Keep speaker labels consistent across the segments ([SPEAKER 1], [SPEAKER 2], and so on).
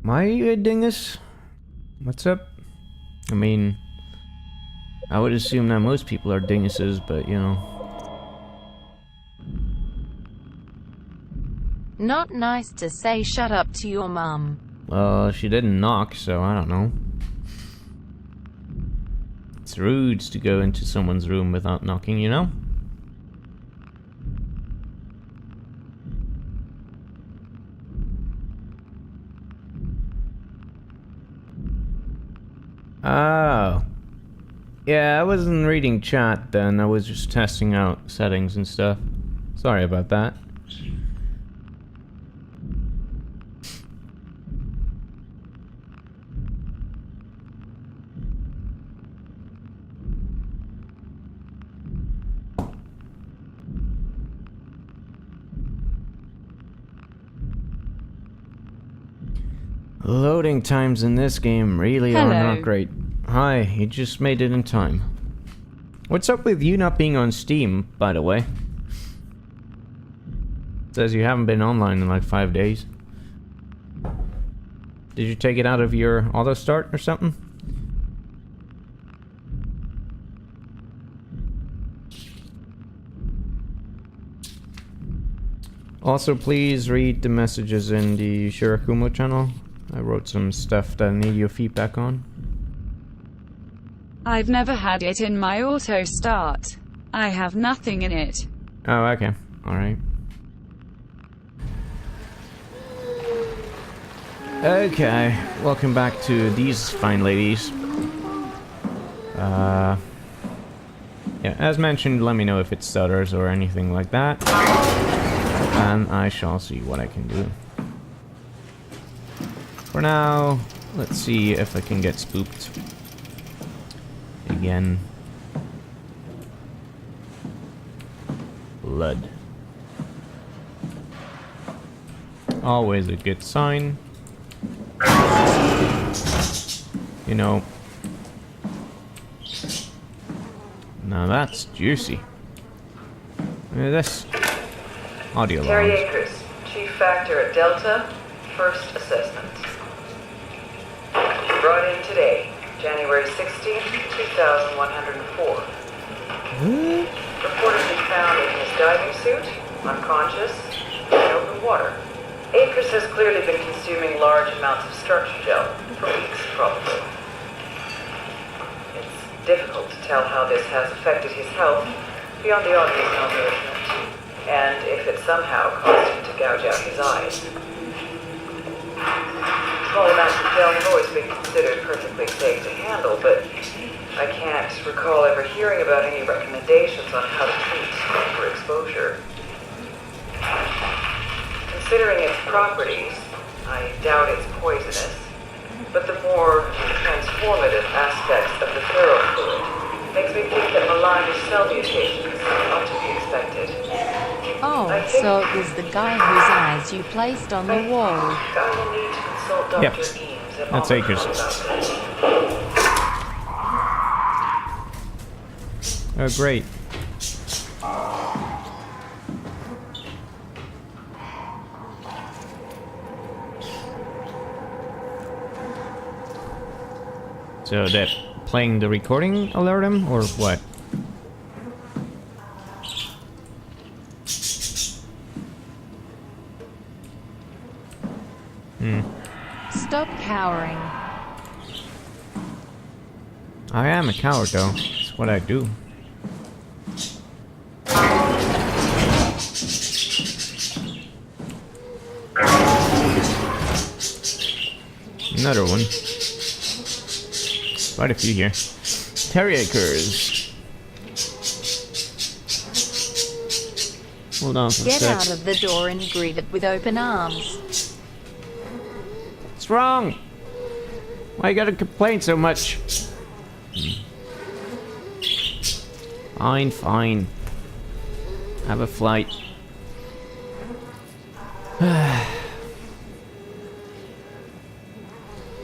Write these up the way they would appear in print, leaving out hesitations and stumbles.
[SPEAKER 1] Am I a dingus? What's up? I mean, I would assume that most people are dinguses, but you know.
[SPEAKER 2] Not nice to say shut up to your mum.
[SPEAKER 1] Well, she didn't knock, so I don't know. It's rude to go into someone's room without knocking, you know? Oh. Yeah, I wasn't reading chat then, I was just testing out settings and stuff. Sorry about that. Loading times in this game really are not great. Hi, you just made it in time. What's up with you not being on Steam, by the way? It says you haven't been online in like 5 days. Did you take it out of your auto start or something? Also, please read the messages in the Shirakumo channel. I wrote some stuff that I need your feedback on.
[SPEAKER 3] I've never had it in my auto start. I have nothing in it.
[SPEAKER 1] Oh, okay. Alright. Okay, welcome back to these fine ladies. Yeah, as mentioned, let me know if it stutters or anything like that. And I shall see what I can do. For now, let's see if I can get spooked again. Blood. Always a good sign. You know. Now that's juicy. Look at this. Audio
[SPEAKER 4] Terry
[SPEAKER 1] logs.
[SPEAKER 4] Akers, Chief Factor at Delta, First Assessment. Brought in today, January 16, 2104. Reportedly found in his diving suit, unconscious, in open water. Akers has clearly been consuming large amounts of structure gel, for weeks probably. It's difficult to tell how this has affected his health, beyond the obvious malnourishment, and if it somehow caused him to gouge out his eyes. Small amounts of gel have always been considered perfectly safe to handle, but I can't recall ever hearing about any recommendations on how to treat overexposure. Considering its properties, I doubt it's poisonous, but the more transformative aspects of the ferrofluid makes me think that malign cell mutations ought to be expected.
[SPEAKER 2] Oh, so it was the guy whose eyes you placed on the wall.
[SPEAKER 4] I will need to consult Dr.
[SPEAKER 1] Yep.
[SPEAKER 4] Eames and
[SPEAKER 1] That's Akers. Oh, great. So that playing the recording alert him, or what?
[SPEAKER 2] Stop cowering.
[SPEAKER 1] I am a coward, though. It's what I do. Another one. Quite a few here. Terry Akers. Hold on for a
[SPEAKER 2] Get
[SPEAKER 1] sec.
[SPEAKER 2] out of the door and greet it with open arms.
[SPEAKER 1] What's wrong? Why you gotta complain so much? Fine, fine. Have a flight.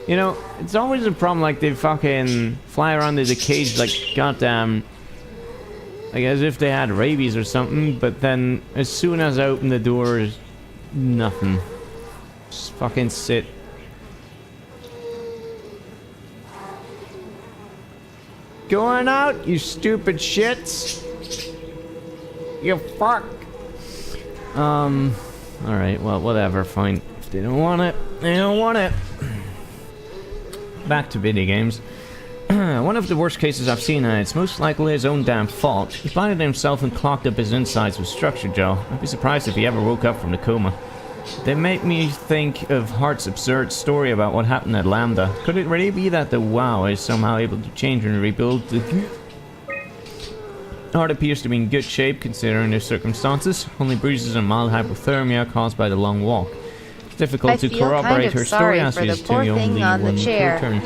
[SPEAKER 1] You know, it's always a problem, like they fucking fly around in the cage like goddamn, like as if they had rabies or something, but then as soon as I open the doors, nothing. Just fucking sit. going out, you stupid shits. You fuck. Alright, well, whatever, fine. If they don't want it, they don't want it. Back to video games. One of the worst cases I've seen, and it's most likely his own damn fault. He blinded himself and clogged up his insides with structure gel. I'd be surprised if he ever woke up from the coma. They make me think of Hart's absurd story about what happened at Lambda. Could it really be that the WoW is somehow able to change and rebuild the... Hart appears to be in good shape considering their circumstances. Only bruises and mild hypothermia caused by the long walk. It's difficult to corroborate her story as she is the only one to return.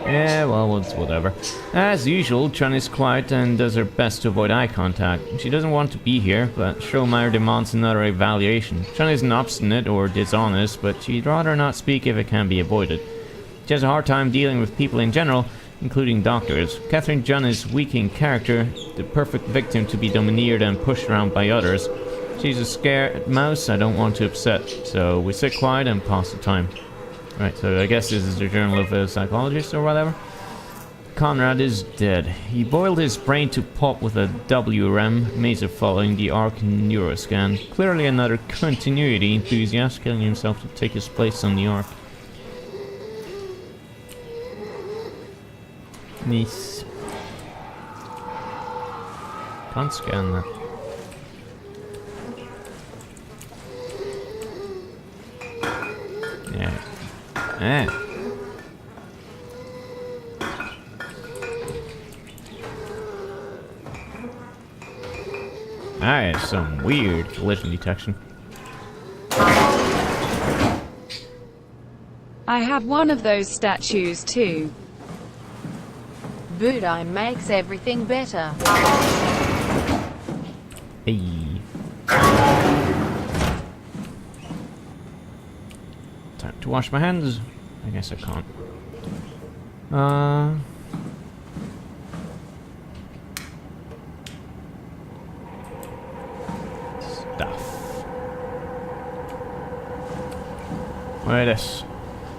[SPEAKER 1] Yeah, well, it's whatever. As usual, Chun is quiet and does her best to avoid eye contact. She doesn't want to be here, but Schromeyer demands another evaluation. Chun isn't obstinate or dishonest, but she'd rather not speak if it can be avoided. She has a hard time dealing with people in general, including doctors. Catherine Chun is weak in character, the perfect victim to be domineered and pushed around by others. She's a scared mouse I don't want to upset, so we sit quiet and pass the time. Right, so I guess this is the Journal of a Psychologist or whatever. Conrad is dead. He boiled his brain to pulp with a WREM, mazer following the ARC neuroscan. Clearly another continuity enthusiast killing himself to take his place on the ARC. Nice. Can't scan that. Yeah. Eh. That is some weird collision detection.
[SPEAKER 3] I have one of those statues too.
[SPEAKER 2] Budai makes everything better.
[SPEAKER 1] Hey. Time to wash my hands. I guess I can't. Stuff. What is this?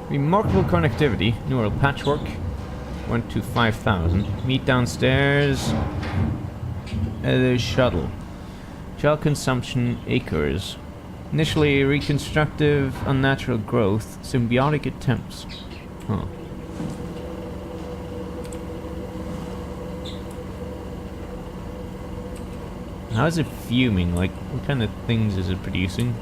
[SPEAKER 1] Remarkable connectivity. Neural patchwork. 1 to 5,000. Meet downstairs. The shuttle. Gel consumption acres. Initially reconstructive, unnatural growth, symbiotic attempts. Huh. How is it fuming? Like, what kind of things is it producing?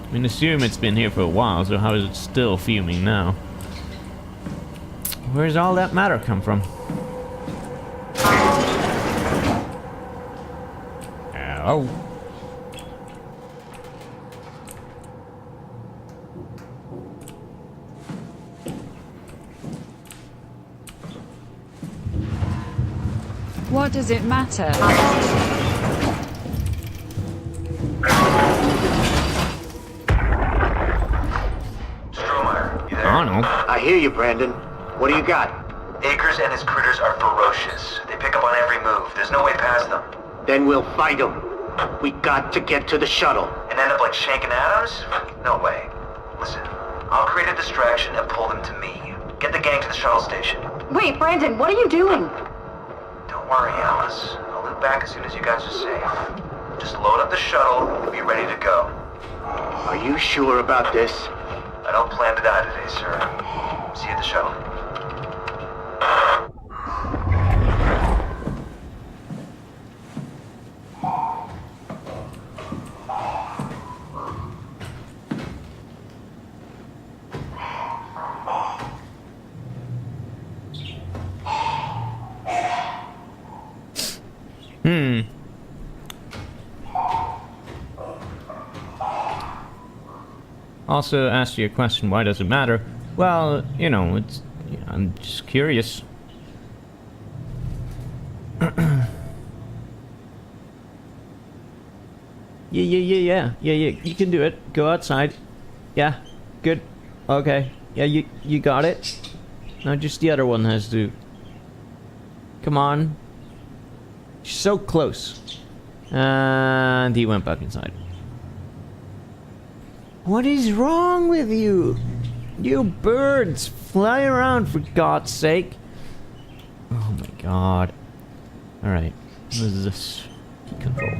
[SPEAKER 1] I mean, assume it's been here for a while, so how is it still fuming now? Where's all that matter come from? Ow.
[SPEAKER 3] What does it matter?
[SPEAKER 5] Stromeyer, you there?
[SPEAKER 1] Arnold?
[SPEAKER 6] I hear you, Brandon. What do you got?
[SPEAKER 5] Akers and his critters are ferocious. They pick up on every move. There's no way past them.
[SPEAKER 6] Then we'll fight them. We got to get to the shuttle.
[SPEAKER 5] And end up like Shank and Adams? No way. Listen, I'll create a distraction and pull them to me. Get the gang to the shuttle station.
[SPEAKER 7] Wait, Brandon, what are you doing?
[SPEAKER 5] Don't worry, Alice. I'll loop back as soon as you guys are safe. Just load up the shuttle and be ready to go.
[SPEAKER 6] Are you sure about this?
[SPEAKER 5] I don't plan to die today, sir. See you at the shuttle.
[SPEAKER 1] Also asked you a question, why does it matter? Well, you know, it's... I'm just curious. Yeah, you can do it. Go outside. Yeah, good. Okay. Yeah, you got it. Now just the other one has to... Come on. She's so close. And he went back inside. What is wrong with you? You birds! Fly around for God's sake! Oh my god. Alright. What is this? Control.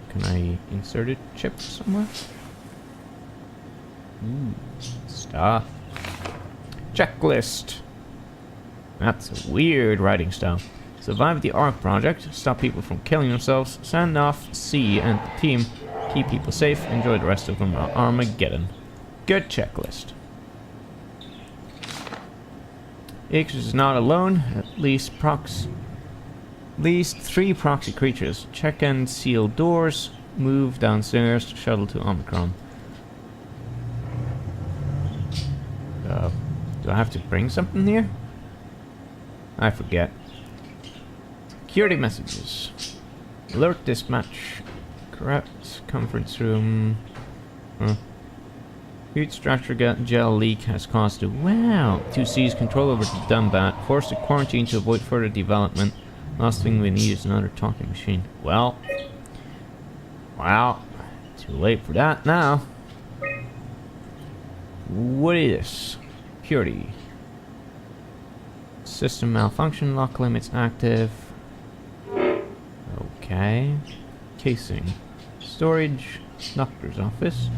[SPEAKER 1] Can I insert a chip somewhere? Stuff. Checklist. That's a weird writing style. Survive the Ark project, stop people from killing themselves, send off C and the team, keep people safe, enjoy the rest of them Armageddon. Good checklist. X is not alone, at least 3 proxy creatures. Check and seal doors, move downstairs, shuttle to Omicron. Do I have to bring something here? I forget. Security messages. Alert dispatch. Correct. Conference room. Huge structure gel leak has caused a... Wow! 2 seize control over the dumb bat. Forced to quarantine to avoid further development. Last thing we need is another talking machine. Well. Too late for that now. What is this? Security. System malfunction. Lock limits active. Okay. Casing. Storage. Doctor's office.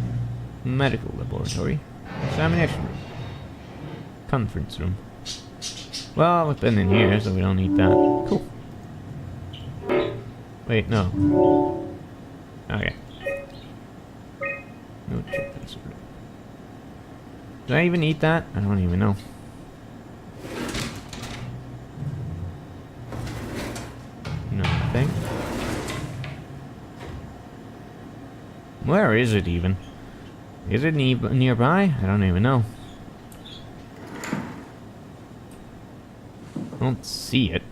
[SPEAKER 1] Medical laboratory. Examination room. Conference room. Well, we've been in here, so we don't need that. Cool. Wait, no. Okay. No chip insert. Did I even eat that? I don't even know. Nothing. Where is it even? Is it nearby? I don't even know. I don't see it.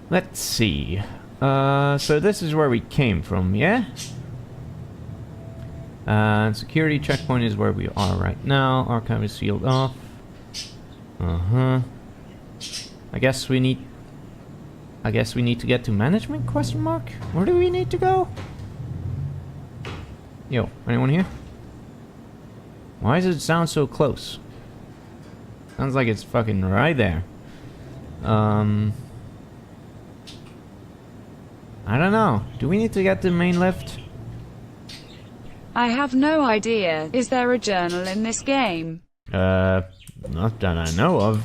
[SPEAKER 1] Let's see. So this is where we came from, yeah? Security checkpoint is where we are right now. Archive is sealed off. I guess we need to get to management, question mark? Where do we need to go? Yo, anyone here? Why does it sound so close? Sounds like it's fucking right there. I don't know. Do we need to get to the main lift?
[SPEAKER 3] I have no idea. Is there a journal in this game?
[SPEAKER 1] Not that I know of.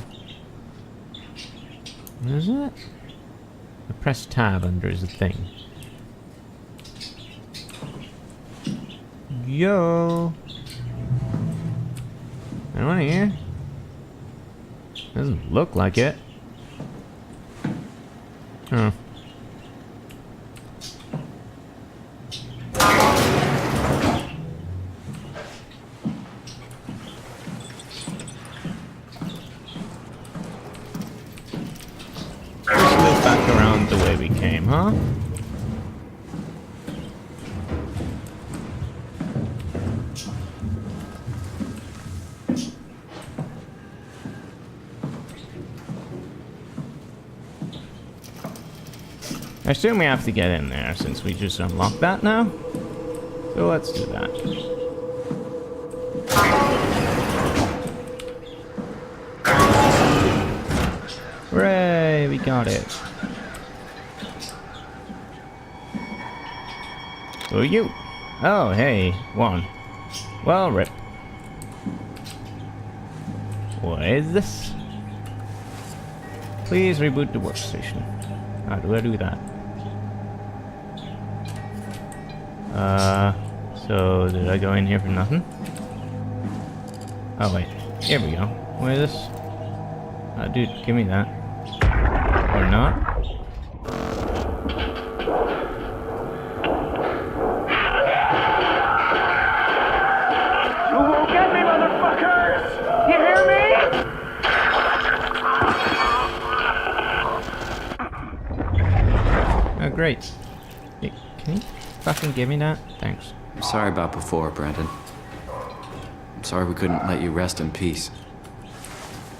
[SPEAKER 1] What is it? I press tab under the thing. Yo! Anyone here? Doesn't look like it. Huh. Let's move back around the way we came, huh? I assume we have to get in there since we just unlocked that now. So let's do that. Hooray, we got it. Who are you? Oh, hey, one. Well, rip. What is this? Please reboot the workstation. How do I do that? So did I go in here for nothing? Oh wait, here we go. What is this? Dude, give me that. Or not?
[SPEAKER 6] You won't get me, motherfuckers! You hear me?
[SPEAKER 1] Oh great. Hey, can you fucking give me that? Thanks.
[SPEAKER 8] I'm sorry about before, Brandon. I'm sorry we couldn't let you rest in peace.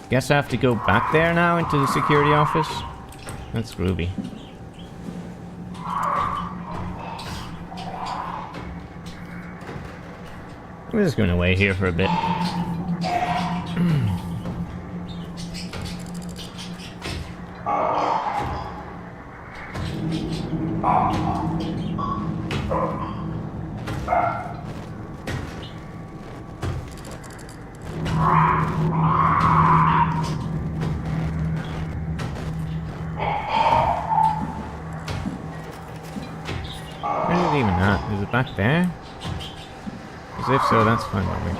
[SPEAKER 1] Guess I have to go back there now into the security office? That's groovy. I'm just gonna wait here for a bit. Where is it even at? Is it back there? Because if so, that's fine with me.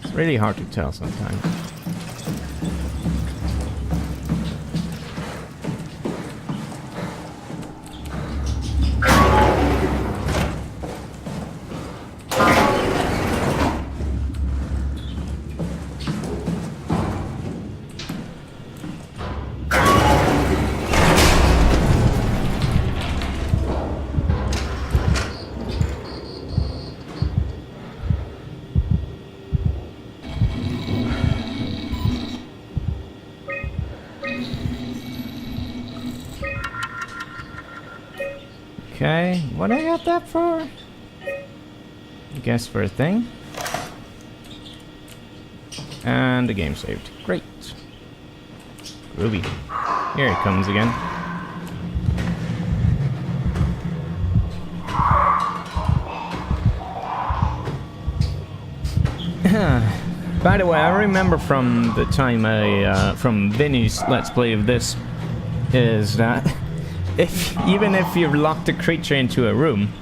[SPEAKER 1] It's really hard to tell sometimes. Okay, what I got that for? I guess for a thing. And the game saved. Great. Groovy. Here it comes again. By the way, I remember from the time from Vinny's Let's Play of this, is that even if you've locked a creature into a room,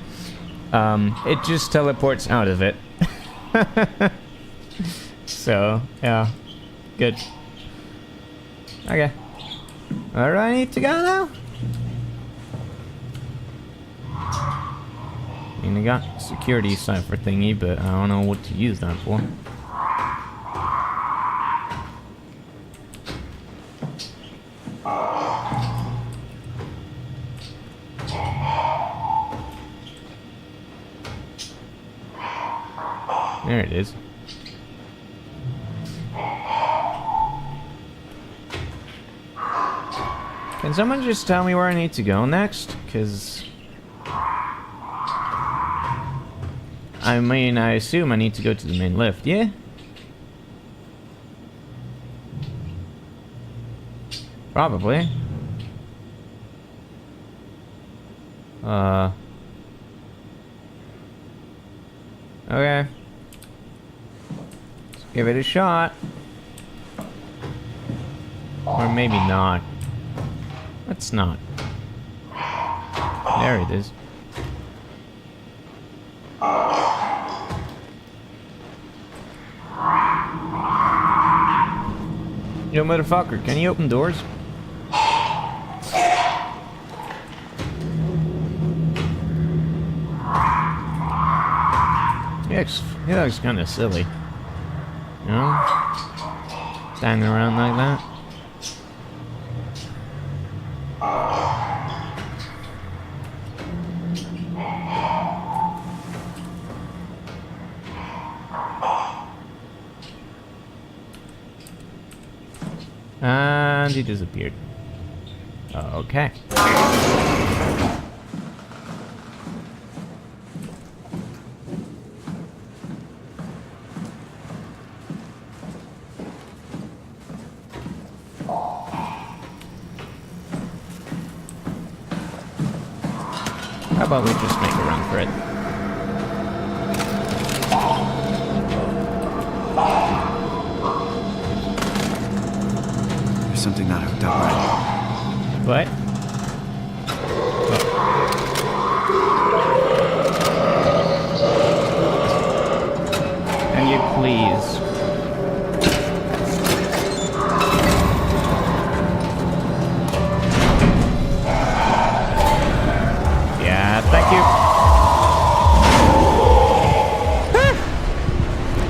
[SPEAKER 1] it just teleports out of it. So, yeah. Good. Okay. Where do I need to go now? I mean, I got security cipher thingy, but I don't know what to use that for. There it is. Can someone just tell me where I need to go next? Because I mean, I assume I need to go to the main lift, yeah? Probably. Okay. Let's give it a shot. Or maybe not. Let's not. There it is. Yo, motherfucker, can you open doors? He looks kind of silly. You know? Standing around like that. And he disappeared. Okay. How about we just make a run for it?
[SPEAKER 8] There's something not hooked up right.
[SPEAKER 1] What? Can you please? Yeah, thank you.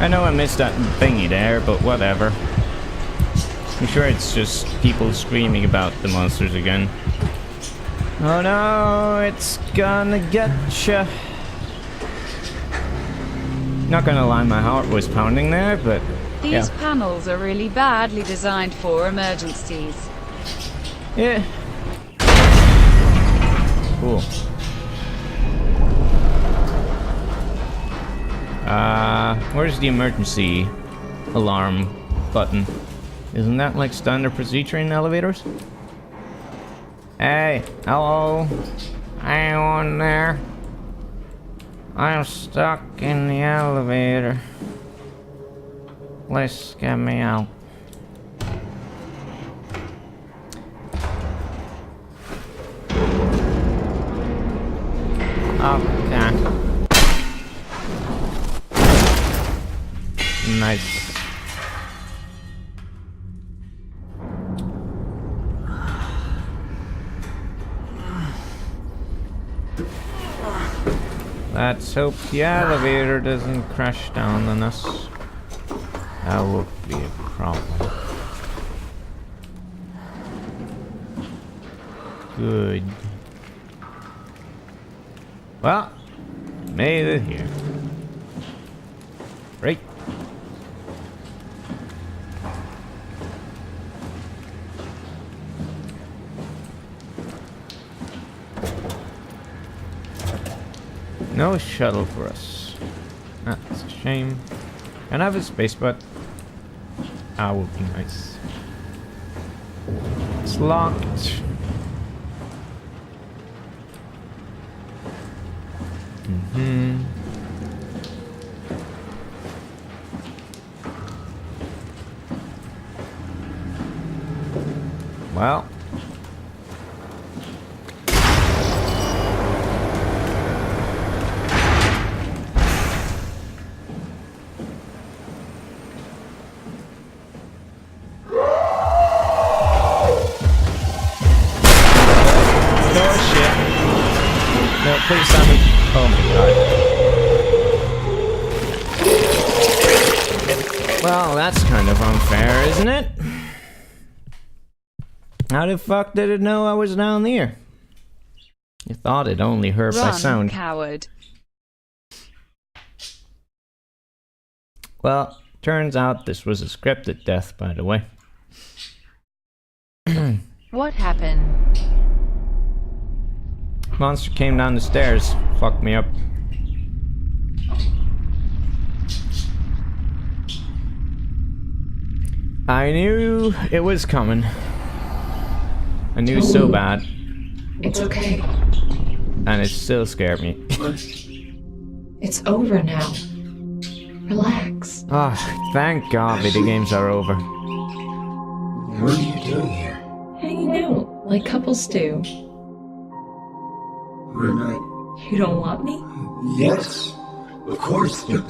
[SPEAKER 1] I know I missed that thingy there, but whatever. I'm sure it's just people screaming about the monsters again. Oh no, it's gonna getcha. Not gonna lie, my heart was pounding there, but
[SPEAKER 3] These
[SPEAKER 1] yeah.
[SPEAKER 3] panels are really badly designed for emergencies.
[SPEAKER 1] Yeah. Cool. Where's the emergency alarm button? Isn't that like standard procedure in elevators? Hey, hello? Anyone there? I'm stuck in the elevator. Please get me out. Okay. Nice. Let's hope the elevator doesn't crash down on us. That would be a problem. Good. Well, made it here. Right. No shuttle for us. That's a shame. Can I have a space, but that would be nice. It's locked. Well. Please tell me. Oh my god. Well, that's kind of unfair, isn't it? How the fuck did it know I was down there? You thought it only heard by sound.
[SPEAKER 3] Coward.
[SPEAKER 1] Well, turns out this was a scripted death, by the way.
[SPEAKER 2] What happened?
[SPEAKER 1] Monster came down the stairs, fucked me up. I knew it was coming. I knew so bad.
[SPEAKER 9] It's okay.
[SPEAKER 1] And it still scared me.
[SPEAKER 9] It's over now. Relax.
[SPEAKER 1] Ah, thank God video games are over.
[SPEAKER 6] What are you doing here?
[SPEAKER 9] Hanging out, like couples do.
[SPEAKER 6] We're not.
[SPEAKER 9] You don't want me?
[SPEAKER 6] Yes, of course, but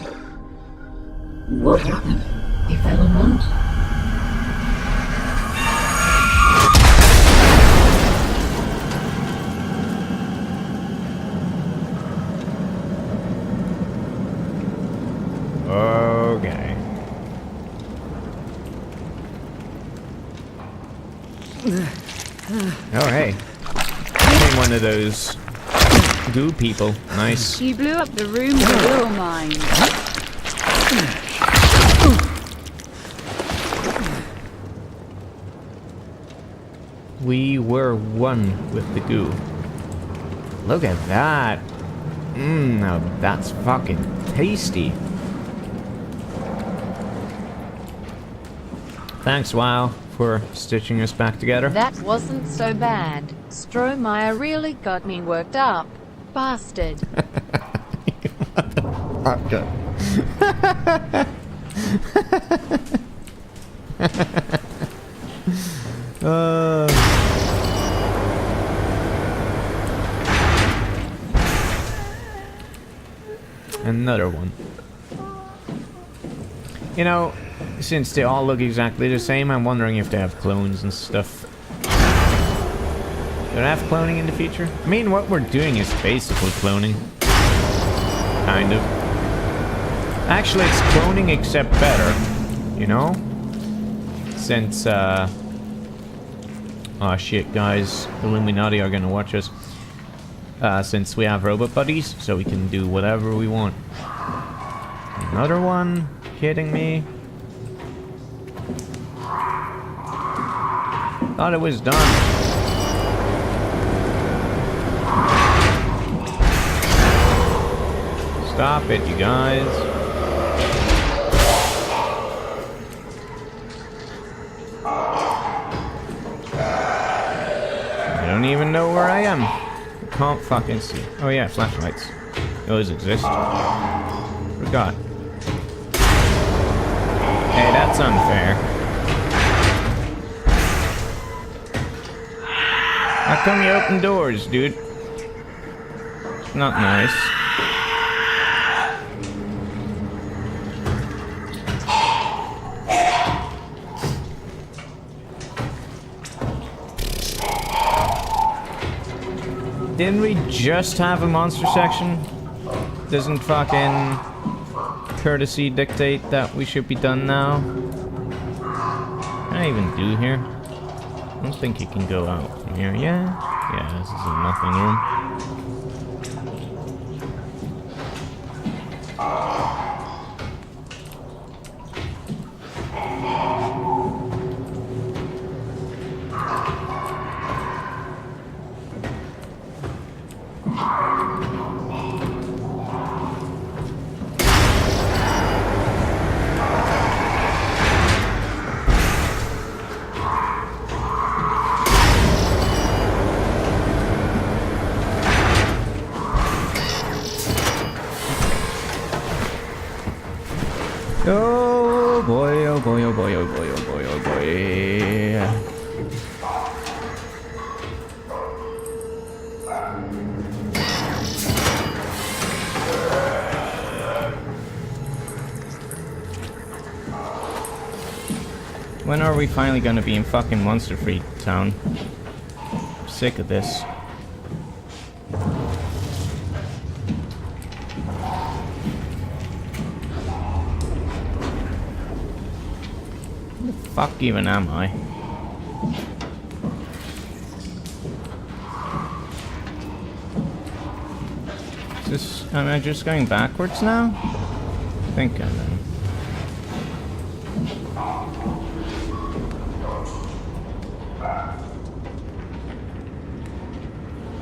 [SPEAKER 6] what happened?
[SPEAKER 9] We fell in love.
[SPEAKER 1] Okay. Oh hey. I'm one of those goo people. Nice.
[SPEAKER 3] You blew up the room with a little mine.
[SPEAKER 1] We were one with the goo. Look at that. Now that's fucking tasty. Thanks, WoW, for stitching us back together.
[SPEAKER 2] That wasn't so bad. Strohmeyer really got me worked up. Bastard.
[SPEAKER 1] Okay. Another one. You know, since they all look exactly the same, I'm wondering if they have clones and stuff. Do they have cloning in the future? I mean, what we're doing is basically cloning. Kind of. Actually, it's cloning except better. You know? Since, oh shit, guys. Illuminati are gonna watch us. Since we have robot buddies, so we can do whatever we want. Another one? Kidding me? Thought it was done. Stop it, you guys. I don't even know where I am. I can't fucking see. Oh yeah, flashlights. Those exist. Forgot. Hey, that's unfair. How come you open doors, dude? Not nice. Didn't we just have a monster section? Doesn't fucking courtesy dictate that we should be done now? What can I even do here? I don't think you can go out from here. Yeah? Yeah, this is a nothing room. Oh boy, oh boy, oh boy, oh boy, oh boy, oh boy. When are we finally gonna be in fucking monster-free town? I'm sick of this. Fuck even am I? Am I just going backwards now? I think I am.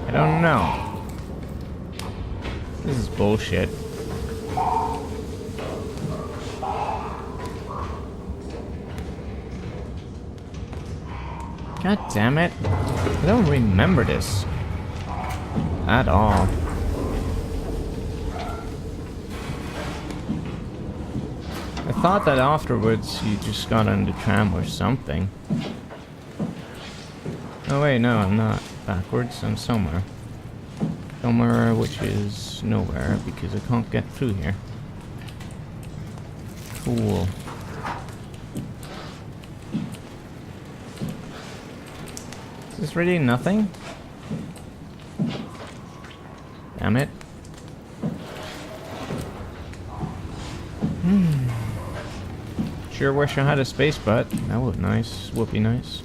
[SPEAKER 1] I don't know. This is bullshit. God damn it. I don't remember this. At all. I thought that afterwards you just got on the tram or something. Oh wait, no, I'm not backwards. I'm somewhere. Somewhere which is nowhere because I can't get through here. Cool. Is this really nothing? Damn it. Sure wish I had a space butt. That would nice. Would be nice.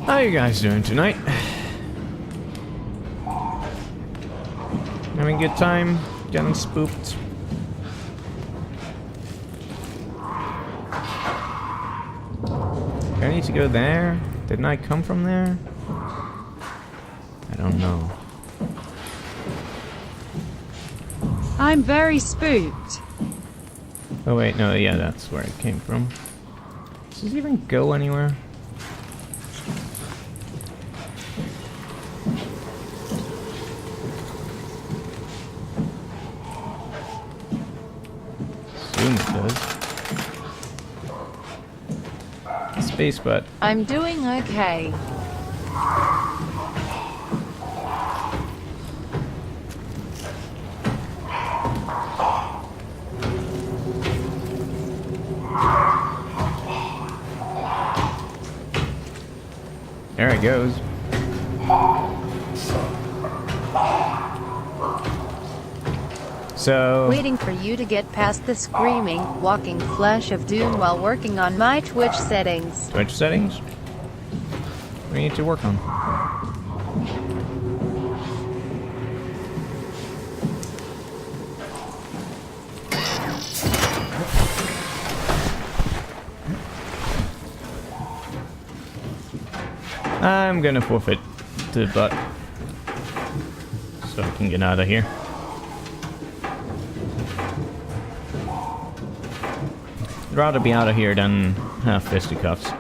[SPEAKER 1] How you guys doing tonight? Having a good time? Getting spooked? I need to go there? Didn't I come from there? I don't know.
[SPEAKER 3] I'm very spooked.
[SPEAKER 1] Oh wait, no, yeah, that's where it came from. Does this even go anywhere? Assume it does. Space butt.
[SPEAKER 2] I'm doing okay.
[SPEAKER 1] There it goes. So...
[SPEAKER 2] Waiting for you to get past the screaming, walking flesh of doom while working on my Twitch settings.
[SPEAKER 1] Twitch settings? We need to work on. I'm gonna forfeit the butt so I can get out of here. I'd rather be out of here than have fisticuffs.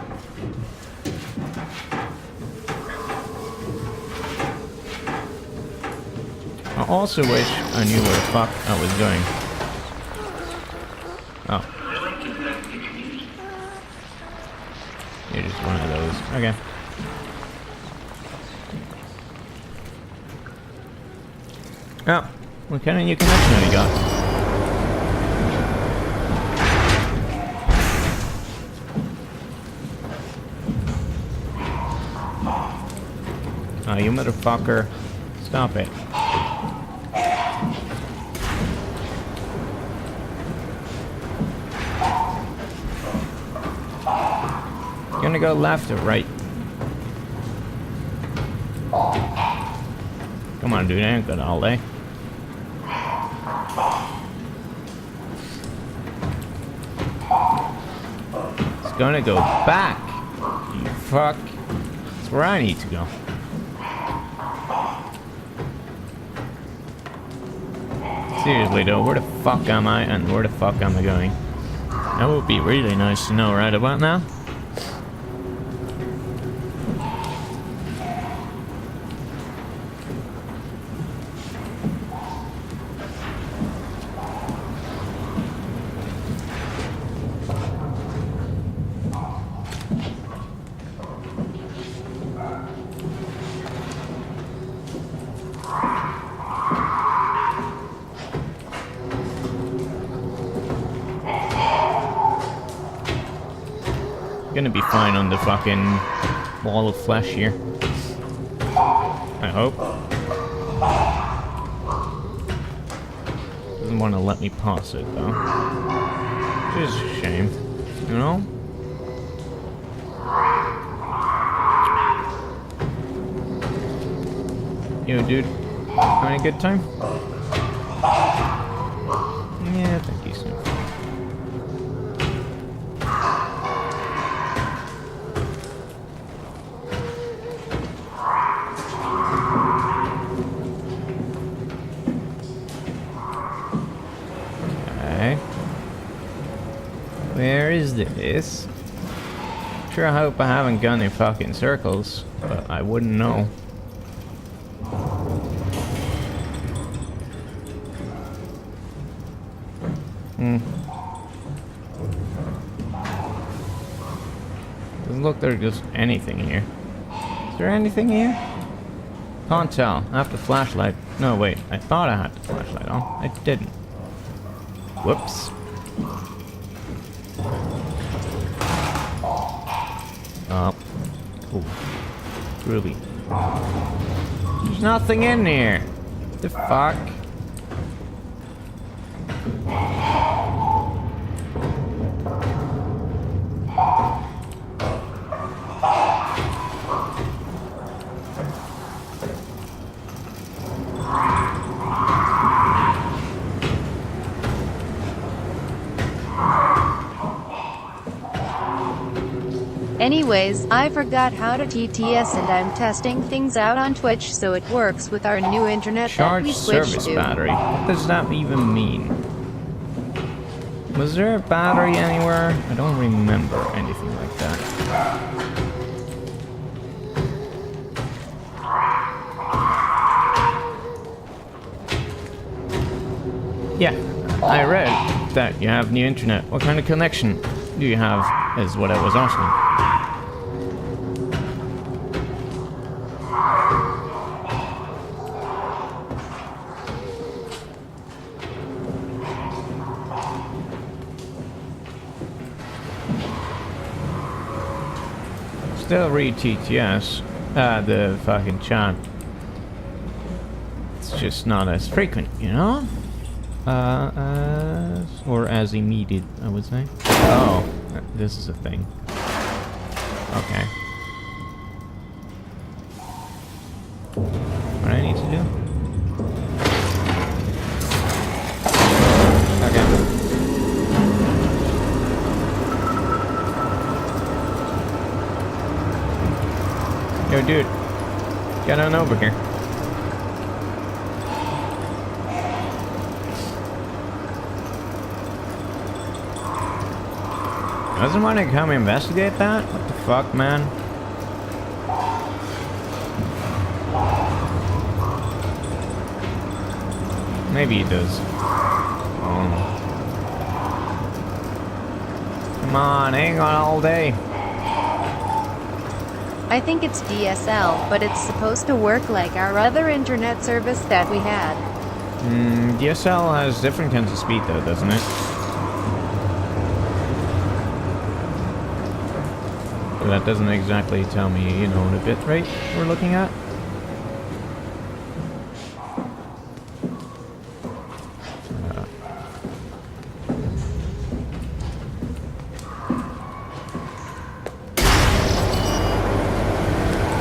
[SPEAKER 1] I also wish I knew where the fuck I was going. Oh. You're just one of those. Okay. Oh. What kind of new connection have you got? Oh, you motherfucker. Stop it. Gonna go left or right? Come on, dude, I ain't got all day. It's gonna go back. You fuck. That's where I need to go. Seriously though, where the fuck am I and where the fuck am I going? That would be really nice to know right about now. Gonna be fine on the fucking wall of flesh here. I hope. Doesn't want to let me pass it though. Which is a shame, you know? Yo, dude. Having a good time? Yeah, I think he's so. Where is this? Sure, I hope I haven't gone in fucking circles, but I wouldn't know. Doesn't look like there's anything here. Is there anything here? Can't tell. I have the flashlight. No, wait. I thought I had the flashlight on. I didn't. Whoops. Oh, cool. Groovy. There's nothing in here. What the fuck?
[SPEAKER 2] Anyways, I forgot how to TTS and I'm testing things out on Twitch so it works with our new internet that we
[SPEAKER 1] Charge
[SPEAKER 2] switched
[SPEAKER 1] service
[SPEAKER 2] to.
[SPEAKER 1] battery. What does that even mean? Was there a battery anywhere? I don't remember anything like that. Yeah, I read that you have new internet. What kind of connection do you have is what I was asking. Still read TTS, the fucking chat. It's just not as frequent, you know? Or as immediate, I would say. Oh, this is a thing. Okay. What I need to do? Okay. Yo, dude. Get on over here. Doesn't want to come investigate that? What the fuck, man? Maybe he does. Come on, hang on all day.
[SPEAKER 2] I think it's DSL, but it's supposed to work like our other internet service that we had.
[SPEAKER 1] DSL has different kinds of speed though, doesn't it? But that doesn't exactly tell me, you know, the bit rate we're looking at.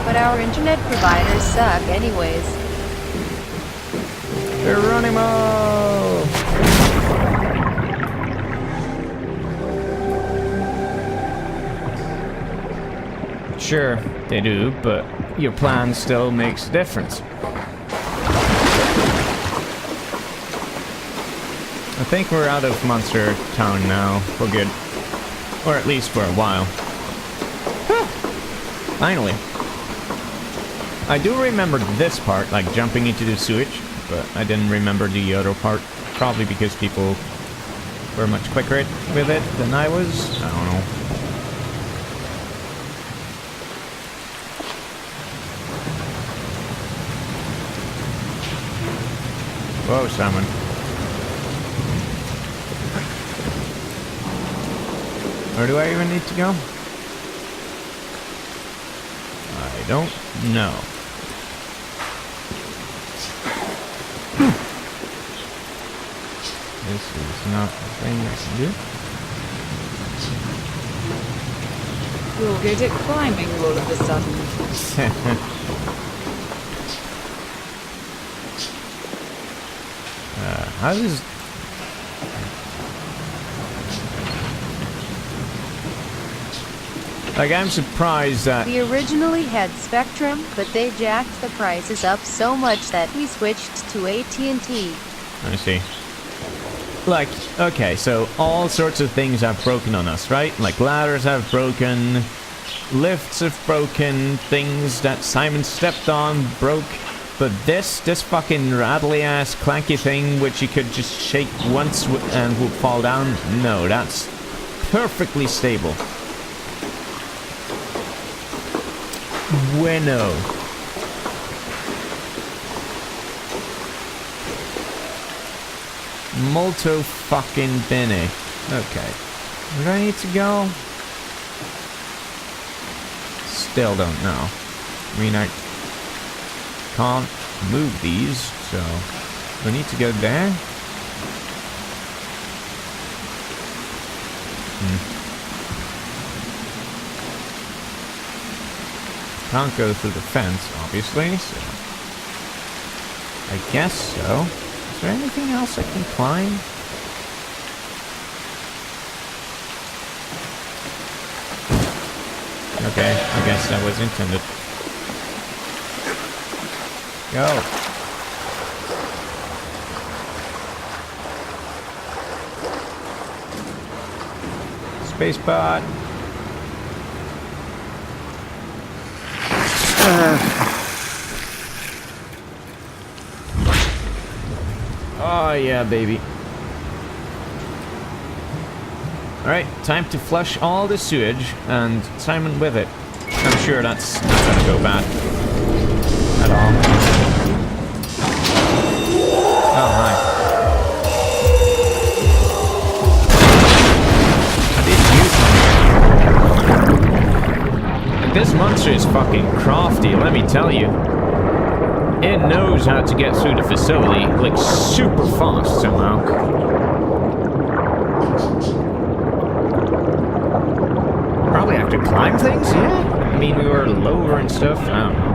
[SPEAKER 2] But our internet providers suck anyways.
[SPEAKER 1] Geronimo! Sure, they do, but your plan still makes a difference. I think we're out of Monster Town now, for good. Or at least for a while. Finally. I do remember this part, like jumping into the sewage, but I didn't remember the other part. Probably because people were much quicker with it than I was. I don't know. Whoa, salmon. Where do I even need to go? I don't know. This is not the thing I can do.
[SPEAKER 3] You're good at climbing all of a sudden.
[SPEAKER 1] How does... Like, I'm surprised that...
[SPEAKER 2] We originally had Spectrum, but they jacked the prices up so much that we switched to AT&T.
[SPEAKER 1] I see. Like, okay, so all sorts of things have broken on us, right? Like, ladders have broken, lifts have broken, things that Simon stepped on broke. But this fucking rattly-ass, clanky thing, which you could just shake once and would fall down, no, that's perfectly stable. Bueno. Molto fucking bene. Okay. Where do I need to go? Still don't know. I mean, I can't move these, so I need to go there. Can't go through the fence, obviously, so I guess so. Is there anything else I can climb? Okay, I guess that was intended. Go. Space pod. Oh yeah, baby. Alright, time to flush all the sewage, and Simon with it. I'm sure that's not gonna go bad. At all. Oh, hi. This monster is fucking crafty, let me tell you. It knows how to get through the facility, like, super fast somehow. Probably have to climb things, yeah? I mean, we were lower and stuff, I don't know.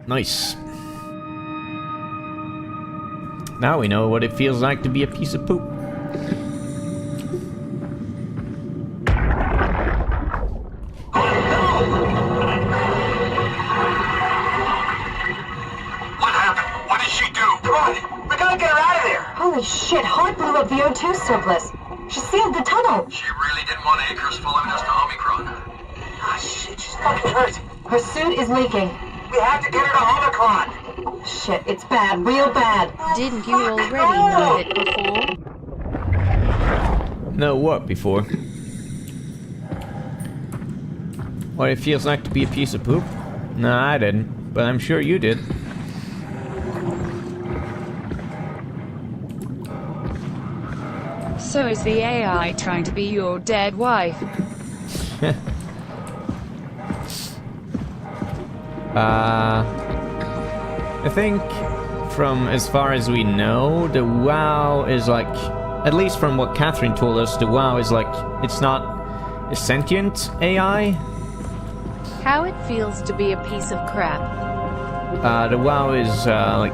[SPEAKER 1] Nice. Now we know what it feels like to be a piece of poop.
[SPEAKER 5] What happened? What did she do? Come on, we gotta get her out of there.
[SPEAKER 7] Holy shit, Hart blew up the O2 surplus. She sealed the tunnel.
[SPEAKER 5] She really didn't want Icarus following us to Omicron. Ah, shit, she's fucking hurt.
[SPEAKER 7] Her suit is leaking.
[SPEAKER 5] We have to get her to Omicron.
[SPEAKER 7] Shit, it's bad, real bad.
[SPEAKER 2] Didn't you already know it before?
[SPEAKER 1] Know what before? What it feels like to be a piece of poop? No, I didn't, but I'm sure you did.
[SPEAKER 3] So is the AI trying to be your dead wife?
[SPEAKER 1] I think from as far as we know, the WoW is like, at least from what Catherine told us, the WoW is like, it's not a sentient AI.
[SPEAKER 2] How it feels to be a piece of crap.
[SPEAKER 1] The WoW is like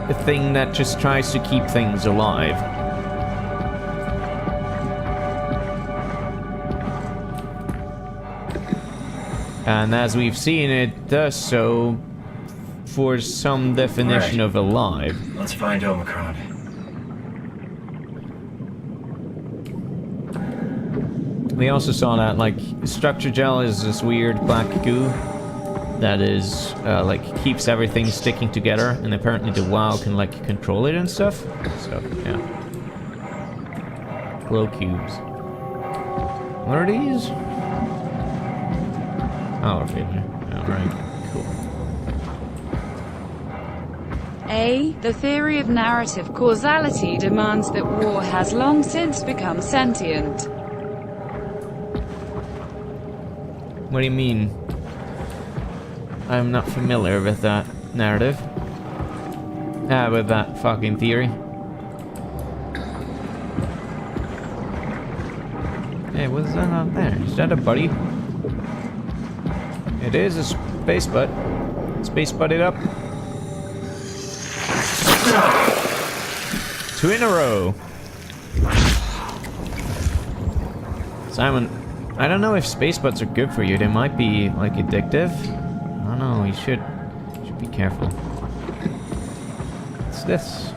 [SPEAKER 1] a thing that just tries to keep things alive. And as we've seen, it does so for some definition of alive.
[SPEAKER 5] Let's find Omicron.
[SPEAKER 1] We also saw that, like, structure gel is this weird black goo that is, like, keeps everything sticking together, and apparently the WoW can, like, control it and stuff. So, yeah. Glow cubes. What are these? Oh, okay. Alright, cool.
[SPEAKER 3] A. The theory of narrative causality demands that war has long since become sentient.
[SPEAKER 1] What do you mean? I'm not familiar with that narrative. With that fucking theory. Hey, what's that out there? Is that a buddy? It is a space butt. Space butted up. 2 in a row. Simon, I don't know if space butts are good for you. They might be, like, addictive. I don't know, you should be careful. What's this?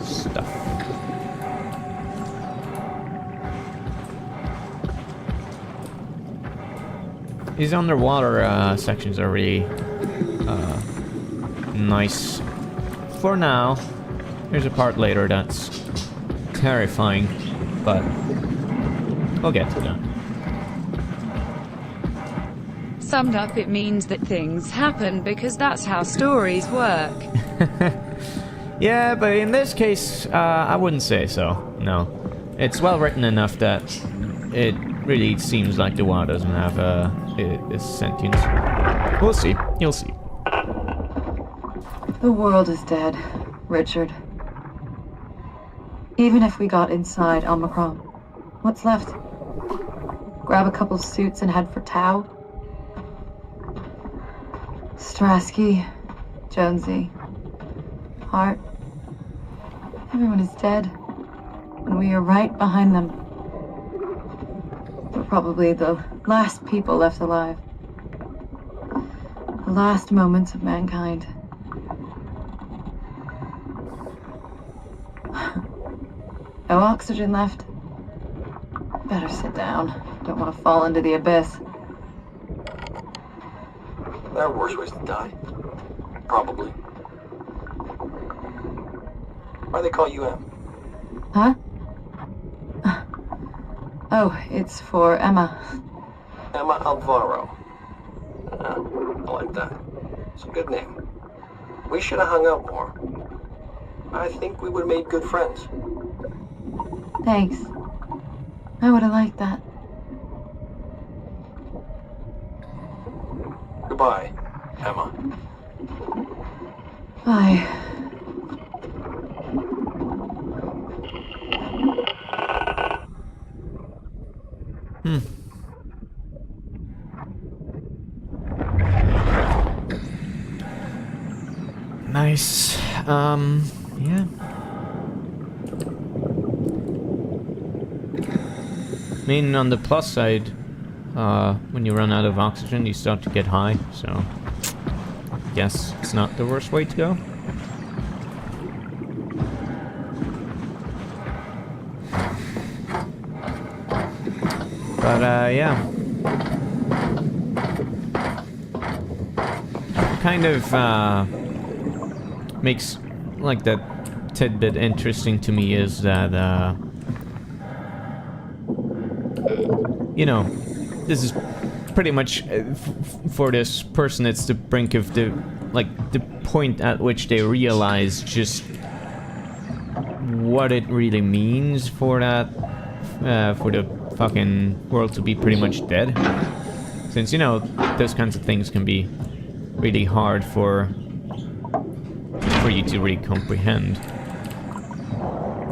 [SPEAKER 1] Stuff. These underwater sections are really nice for now. There's a part later that's terrifying, but we'll get to that.
[SPEAKER 3] Summed up, it means that things happen because that's how stories work.
[SPEAKER 1] Yeah, but in this case, I wouldn't say so. No. It's well written enough that it really seems like the WoW doesn't have a sentience. We'll see. You'll see.
[SPEAKER 7] The world is dead, Richard. Even if we got inside Omicron, what's left? Grab a couple suits and head for Tau? Strasky, Jonesy, Hart. Everyone is dead, and we are right behind them. We're probably the last people left alive. The last moments of mankind. No oxygen left. Better sit down. Don't want to fall into the abyss.
[SPEAKER 5] There are worse ways to die. Probably. Why they call you M?
[SPEAKER 7] Huh? Oh, it's for Emma.
[SPEAKER 5] Emma Alvaro. I like that. It's a good name. We should have hung out more. I think we would have made good friends.
[SPEAKER 7] Thanks. I would have liked that.
[SPEAKER 5] Goodbye, Emma.
[SPEAKER 7] Bye.
[SPEAKER 1] Nice. Yeah. I mean, on the plus side, when you run out of oxygen, you start to get high, so I guess it's not the worst way to go. But, yeah. Kind of, makes, like, that tidbit interesting to me is that, you know, this is pretty much, for this person, it's the brink of the, like, the point at which they realize just what it really means for that, for the fucking world to be pretty much dead. Since, you know, those kinds of things can be really hard for you to really comprehend.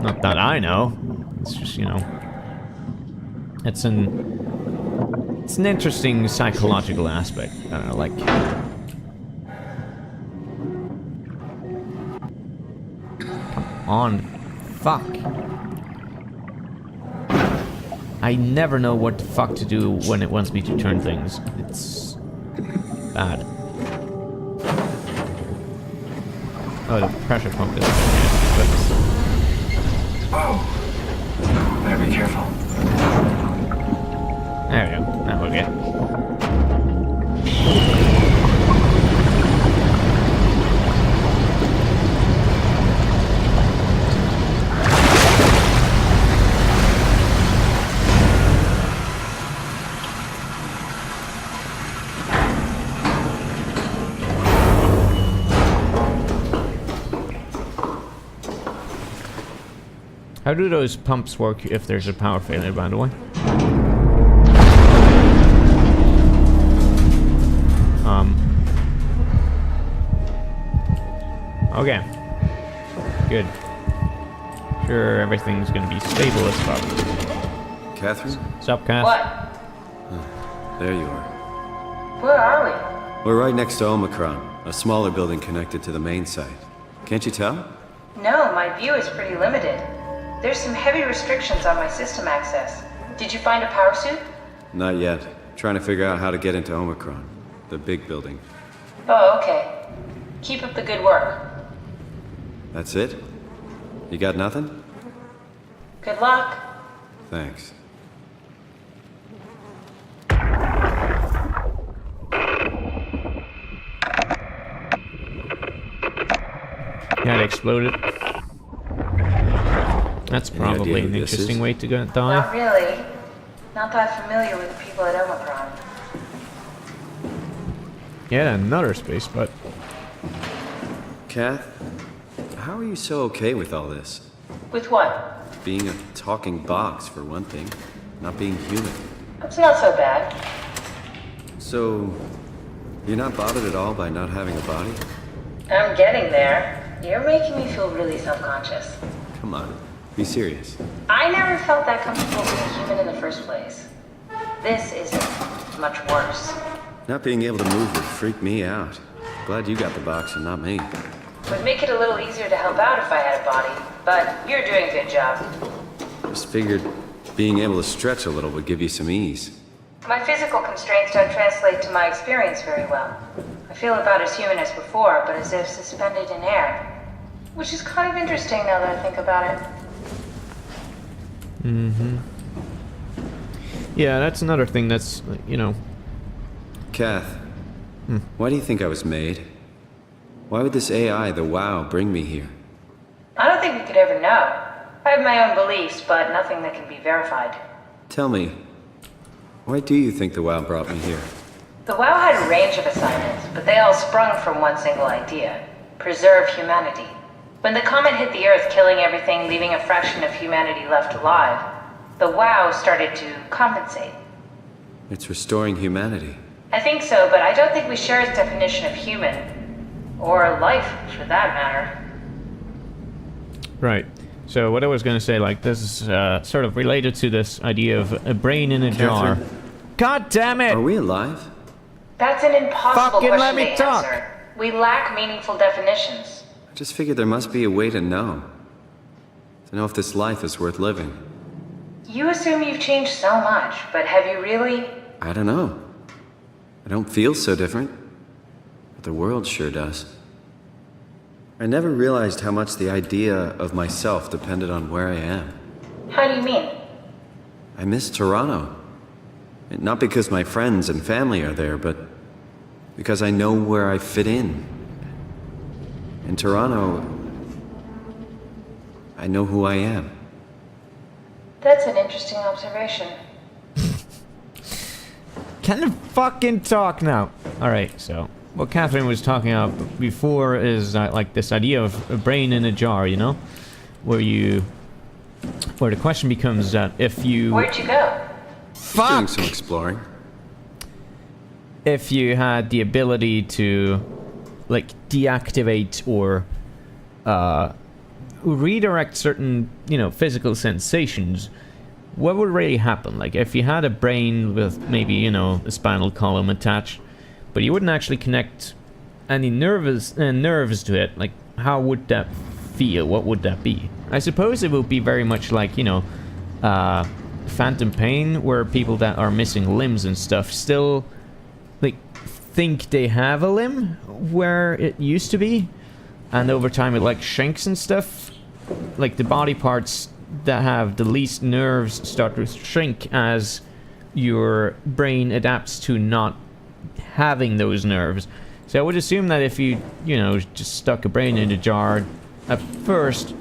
[SPEAKER 1] Not that I know. It's just, you know, it's an interesting psychological aspect. I don't know, like, come on, fuck. I never know what the fuck to do when it wants me to turn things. It's bad. Oh, the pressure pump is...
[SPEAKER 6] Oh, better be careful.
[SPEAKER 1] There we go. Now we'll get. How do those pumps work if there's a power failure, by the way? Okay. Good. Sure, everything's gonna be stable as fuck.
[SPEAKER 8] Catherine?
[SPEAKER 1] What's up, Kath?
[SPEAKER 4] What?
[SPEAKER 8] There you are.
[SPEAKER 4] Where are
[SPEAKER 8] We're right next to Omicron, a smaller building connected to the main site. Can't you tell?
[SPEAKER 4] we? No, my view is pretty limited. There's some heavy restrictions on my system access. Did you find a power suit?
[SPEAKER 8] Not yet. Trying to figure out how to get into Omicron, the big building.
[SPEAKER 4] Oh, okay. Keep up the good work.
[SPEAKER 8] That's it? You got nothing?
[SPEAKER 4] Good luck.
[SPEAKER 8] Thanks.
[SPEAKER 1] Yeah, it exploded. That's probably
[SPEAKER 8] idea
[SPEAKER 1] an
[SPEAKER 8] who this
[SPEAKER 1] interesting
[SPEAKER 8] is?
[SPEAKER 1] way to go
[SPEAKER 4] Not
[SPEAKER 1] die.
[SPEAKER 4] really. Not that familiar with the people at Omicron.
[SPEAKER 1] Yeah, another space, but
[SPEAKER 8] Kath, how are you so okay with all this?
[SPEAKER 4] With what?
[SPEAKER 8] Being a talking box, for one thing. Not being human.
[SPEAKER 4] It's not so bad.
[SPEAKER 8] So, you're not bothered at all by not having a body?
[SPEAKER 4] I'm getting there. You're making me feel really self-conscious.
[SPEAKER 8] Come on, be serious.
[SPEAKER 4] I never felt that comfortable being human in the first place. This isn't much worse.
[SPEAKER 8] Not being able to move would freak me out. Glad you got the box and not me.
[SPEAKER 4] Would make it a little easier to help out if I had a body, but you're doing a good job.
[SPEAKER 8] Just figured being able to stretch a little would give you some ease.
[SPEAKER 4] My physical constraints don't translate to my experience very well. I feel about as human as before, but as if suspended in air. Which is kind of interesting now that I think about it.
[SPEAKER 1] yeah, that's another thing that's, you know,
[SPEAKER 8] Kath, why do you think I was made? Why would this AI, the WoW, bring me here?
[SPEAKER 4] I don't think we could ever know. I have my own beliefs, but nothing that can be verified.
[SPEAKER 8] Tell me, why do you think the WoW brought me here?
[SPEAKER 4] The WoW had a range of assignments, but they all sprung from one single idea: preserve humanity. When the comet hit the Earth, killing everything, leaving a fraction of humanity left alive, the WoW started to compensate.
[SPEAKER 8] It's restoring humanity.
[SPEAKER 4] I think so, but I don't think we share its definition of human. Or life, for that matter.
[SPEAKER 1] right. So what I was gonna say, like, this is sort of related to this idea of a brain in a jar.
[SPEAKER 8] Catherine?
[SPEAKER 1] God damn it!
[SPEAKER 8] Are we alive?
[SPEAKER 4] That's an impossible
[SPEAKER 1] Fucking
[SPEAKER 4] question
[SPEAKER 1] let me
[SPEAKER 4] to
[SPEAKER 1] talk.
[SPEAKER 4] answer.
[SPEAKER 10] We lack meaningful definitions.
[SPEAKER 8] I just figured there must be a way to know. To know if this life is worth living.
[SPEAKER 10] You assume you've changed so much, but have you really?
[SPEAKER 8] I don't know. I don't feel so different. But the world sure does. I never realized how much the idea of myself depended on where I am.
[SPEAKER 10] How do you mean?
[SPEAKER 8] I miss Toronto. Not because my friends and family are there, but because I know where I fit in. In Toronto, I know who I am.
[SPEAKER 10] That's an interesting observation.
[SPEAKER 1] Can you fucking talk now? Alright, so what Catherine was talking about before is like this idea of a brain in a jar, you know? Where the question becomes that if you...
[SPEAKER 10] Where'd you go?
[SPEAKER 1] Fuck!
[SPEAKER 8] Doing some exploring.
[SPEAKER 1] If you had the ability to, like, deactivate or redirect certain, you know, physical sensations, what would really happen? Like, if you had a brain with maybe, you know, a spinal column attached, but you wouldn't actually connect any nerves to it, like, how would that feel? What would that be? I suppose it would be very much like, you know, phantom pain, where people that are missing limbs and stuff still, like, think they have a limb where it used to be, and over time it, like, shrinks and stuff. Like, the body parts that have the least nerves start to shrink as your brain adapts to not having those nerves. So I would assume that if you know, just stuck a brain in a jar, at first,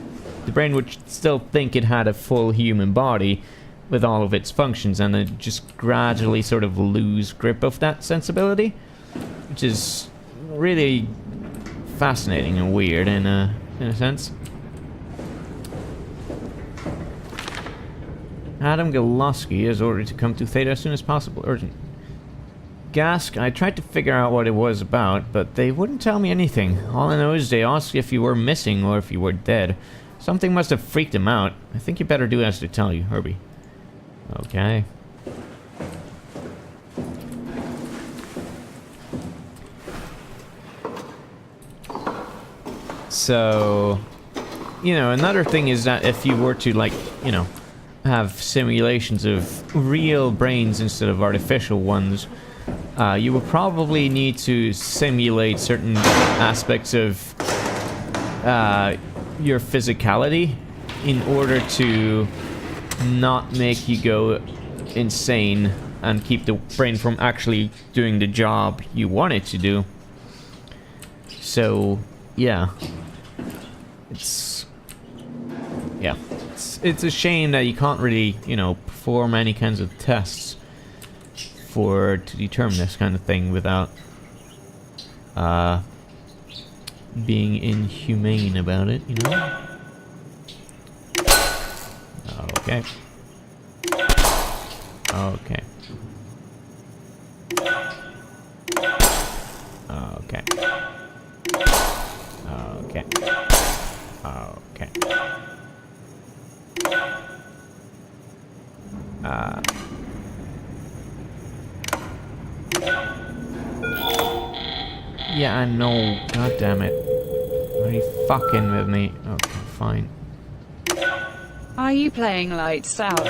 [SPEAKER 1] the brain would still think it had a full human body with all of its functions, and then just gradually sort of lose grip of that sensibility, which is really fascinating and weird in a sense. Adam Galoski is ordered to come to Theta as soon as possible. Urgent. Gask, I tried to figure out what it was about, but they wouldn't tell me anything. All I know is they asked if you were missing or if you were dead. Something must have freaked them out. I think you better do as they tell you, Herbie. Okay. So, you know, another thing is that if you were to, like, you know, have simulations of real brains instead of artificial ones, you will probably need to simulate certain aspects of your physicality in order to not make you go insane and keep the brain from actually doing the job you want it to do. So, yeah. It's a shame that you can't really, you know, perform any kinds of tests to determine this kind of thing without being inhumane about it, you know? Okay. Okay. Okay. Okay. Okay. Yeah, I know. God damn it. Are you fucking with me? Okay, fine.
[SPEAKER 3] Are you playing Lights Out?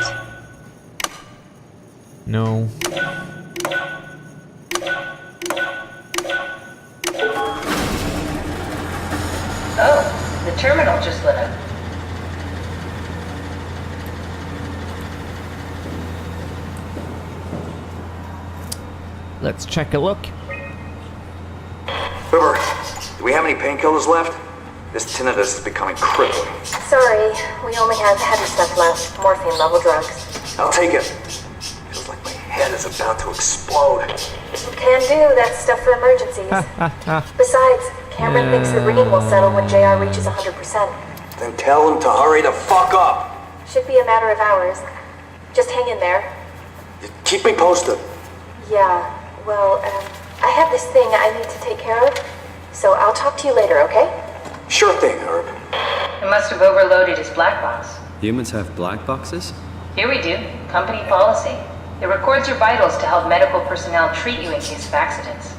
[SPEAKER 1] No.
[SPEAKER 10] Oh, the terminal just lit up.
[SPEAKER 1] Let's check a look.
[SPEAKER 11] River, do we have any painkillers left? This tinnitus is becoming crippling.
[SPEAKER 12] Sorry, we only have heavy stuff left. Morphine level drugs.
[SPEAKER 11] I'll take it. Feels like my head is about to explode.
[SPEAKER 12] Can do, that's stuff for emergencies. Besides, Cameron thinks the ringing will settle when JR reaches 100%.
[SPEAKER 11] Then tell him to hurry the fuck up.
[SPEAKER 12] Should be a matter of hours. Just hang in there.
[SPEAKER 11] Keep me posted.
[SPEAKER 12] Yeah, well, I have this thing I need to take care of, so I'll talk to you later, okay?
[SPEAKER 11] Sure thing, Herb.
[SPEAKER 10] It must have overloaded his black box.
[SPEAKER 8] Humans have black boxes?
[SPEAKER 10] Here we do. Company policy. It records your vitals to help medical personnel treat you in case of accidents.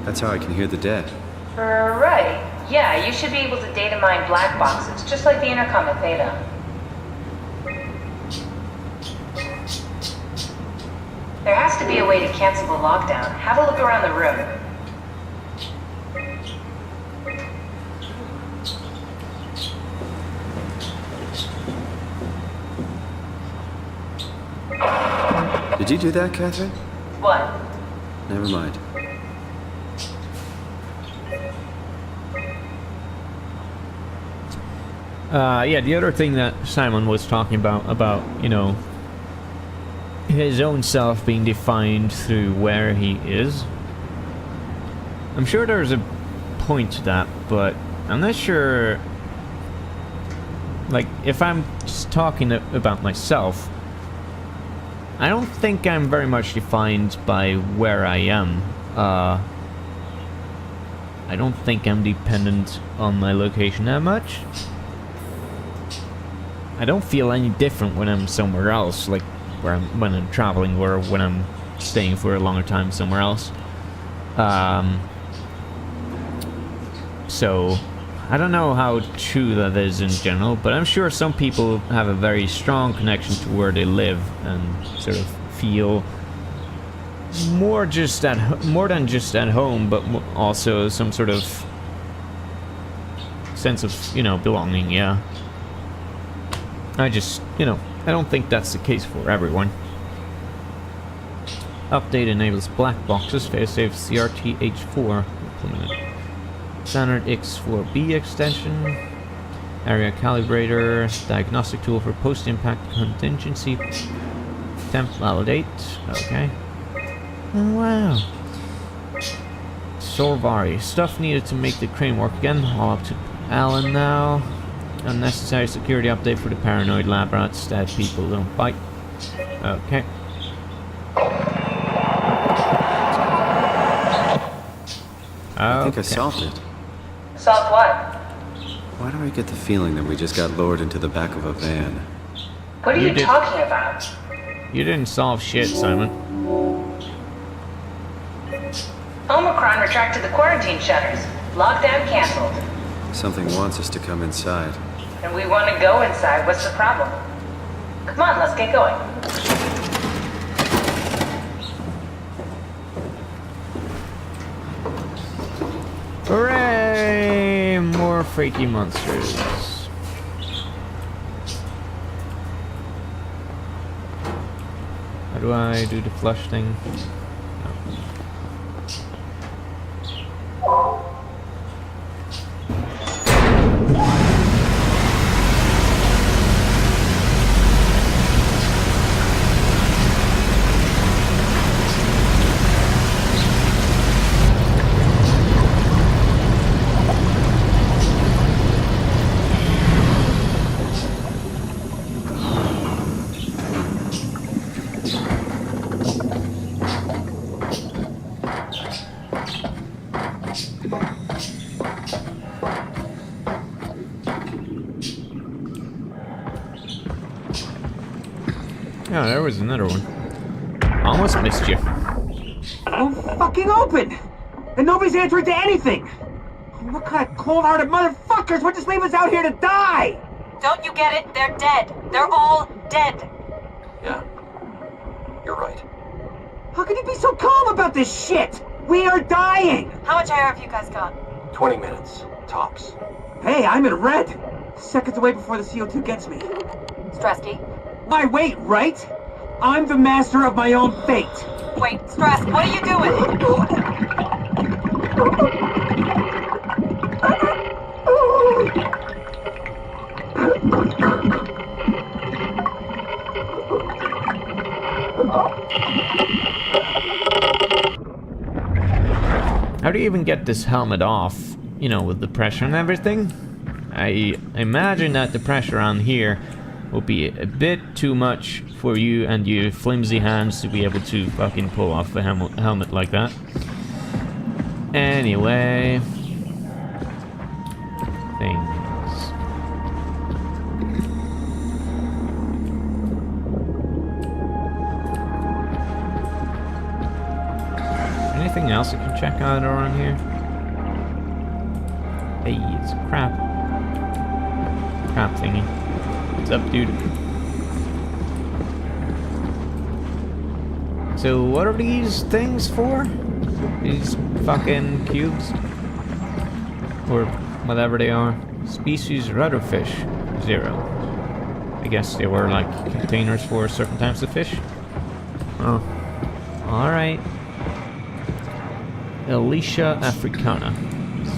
[SPEAKER 8] That's how I can hear the dead.
[SPEAKER 10] Right. Yeah, you should be able to data mine black boxes, just like the intercom at Theta. There has to be a way to cancel the lockdown. Have a look around the room.
[SPEAKER 8] Did you do that, Catherine?
[SPEAKER 10] What?
[SPEAKER 8] Never mind.
[SPEAKER 1] Yeah, the other thing that Simon was talking about, you know, his own self being defined through where he is. I'm sure there's a point to that, but I'm not sure. Like, if I'm just talking about myself, I don't think I'm very much defined by where I am. I don't think I'm dependent on my location that much. I don't feel any different when I'm somewhere else, like when I'm traveling or when I'm staying for a longer time somewhere else. So, I don't know how true that is in general, but I'm sure some people have a very strong connection to where they live and sort of feel more than just at home, but also some sort of sense of, you know, belonging. Yeah. I just, you know, I don't think that's the case for everyone. Update enables black boxes, failsafe CRT-H4 implemented. Standard X4B extension. Area calibrator. Diagnostic tool for post-impact contingency. Temp validate. Okay. Oh, wow. Sorvari. Stuff needed to make the crane work again. All up to Alan now. Unnecessary security update for the paranoid lab rats that people don't bite. Okay.
[SPEAKER 8] I think I solved it.
[SPEAKER 10] Solved what?
[SPEAKER 8] Why do I get the feeling that we just got lowered into the back of a van?
[SPEAKER 10] What are you talking about?
[SPEAKER 1] You didn't solve shit, Simon.
[SPEAKER 10] Omicron retracted the quarantine shutters. Lockdown canceled.
[SPEAKER 8] Something wants us to come inside.
[SPEAKER 10] And we want to go inside. What's the problem? Come on, let's get going.
[SPEAKER 1] Hooray! More freaky monsters. How do I do the flush thing? Oh, there was another one. Almost missed you.
[SPEAKER 6] Won't fucking open! And nobody's answering to anything! What kind of cold-hearted motherfuckers would just leave us out here to die?
[SPEAKER 13] Don't you get it? They're dead. They're all dead.
[SPEAKER 5] Yeah. You're right.
[SPEAKER 6] How can you be so calm about this shit? We are dying!
[SPEAKER 13] How much air have you guys got?
[SPEAKER 5] 20 minutes. Tops.
[SPEAKER 6] Hey, I'm in red! Seconds away before the CO2 gets me.
[SPEAKER 13] Stresky?
[SPEAKER 6] My weight, right? I'm the master of my own fate.
[SPEAKER 13] Wait, Stress, what are you doing?
[SPEAKER 1] How do you even get this helmet off? You know, with the pressure and everything? I imagine that the pressure on here will be a bit too much for you and your flimsy hands to be able to fucking pull off a helmet like that. Anyway. Things. Anything else I can check out around here? Hey, it's a crap. Crap thingy. What's up, dude? So, what are these things for? These fucking cubes? Or whatever they are. Species rudderfish. 0. I guess they were like containers for certain types of fish. Oh. Alright. Alicia africana.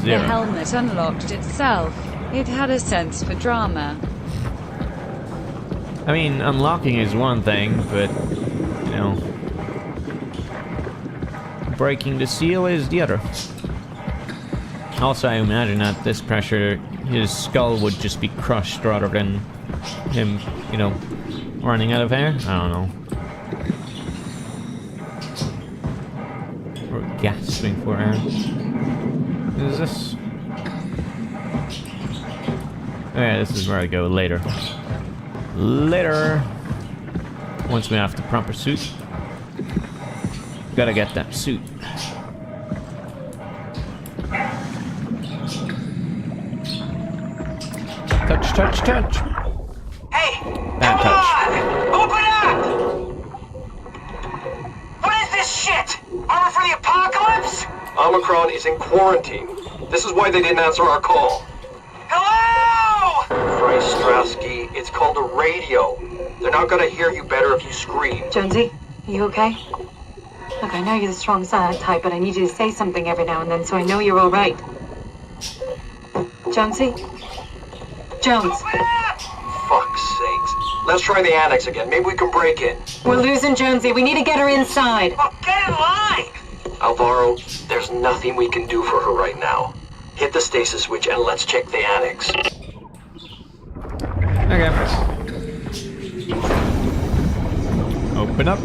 [SPEAKER 1] 0.
[SPEAKER 3] The helmet unlocked itself. It had a sense for drama.
[SPEAKER 1] I mean, unlocking is one thing, but, you know, breaking the seal is the other. Also, I imagine at this pressure, his skull would just be crushed rather than him, you know, running out of air. I don't know. Or gasping for air. Is this? Oh yeah, this is where I go later. Later! Once we have the proper suit. Gotta get that suit. Touch, touch, touch!
[SPEAKER 6] Hey!
[SPEAKER 1] Bad touch.
[SPEAKER 6] Open up! What is this shit? Armor for the apocalypse?
[SPEAKER 5] Omicron is in quarantine. This is why they didn't answer our call.
[SPEAKER 6] Hello!
[SPEAKER 5] Christ, Strasky, it's called a radio. They're not gonna hear you better if you scream.
[SPEAKER 7] Jonesy, you okay? Look, I know you're the strong silent type, but I need you to say something every now and then so I know you're all right. Jonesy? Jones.
[SPEAKER 5] Fuck's sakes. Let's try the annex again. Maybe we can break in.
[SPEAKER 7] We're losing Jonesy. We need to get her inside.
[SPEAKER 6] Well, get in line!
[SPEAKER 5] Alvaro, there's nothing we can do for her right now. Hit the stasis switch and let's check the annex.
[SPEAKER 1] Okay. Open up.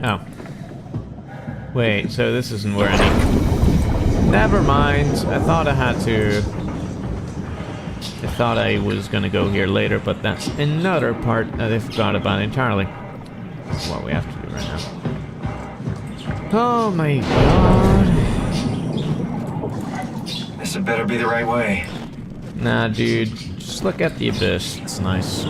[SPEAKER 1] Oh. Wait, so this isn't where I need... Never mind. I thought I had to... I thought I was gonna go here later, but that's another part that I forgot about entirely. That's what we have to do right now. Oh my god.
[SPEAKER 11] This had better be the right way.
[SPEAKER 1] Nah, dude. Just look at the abyss. It's nice.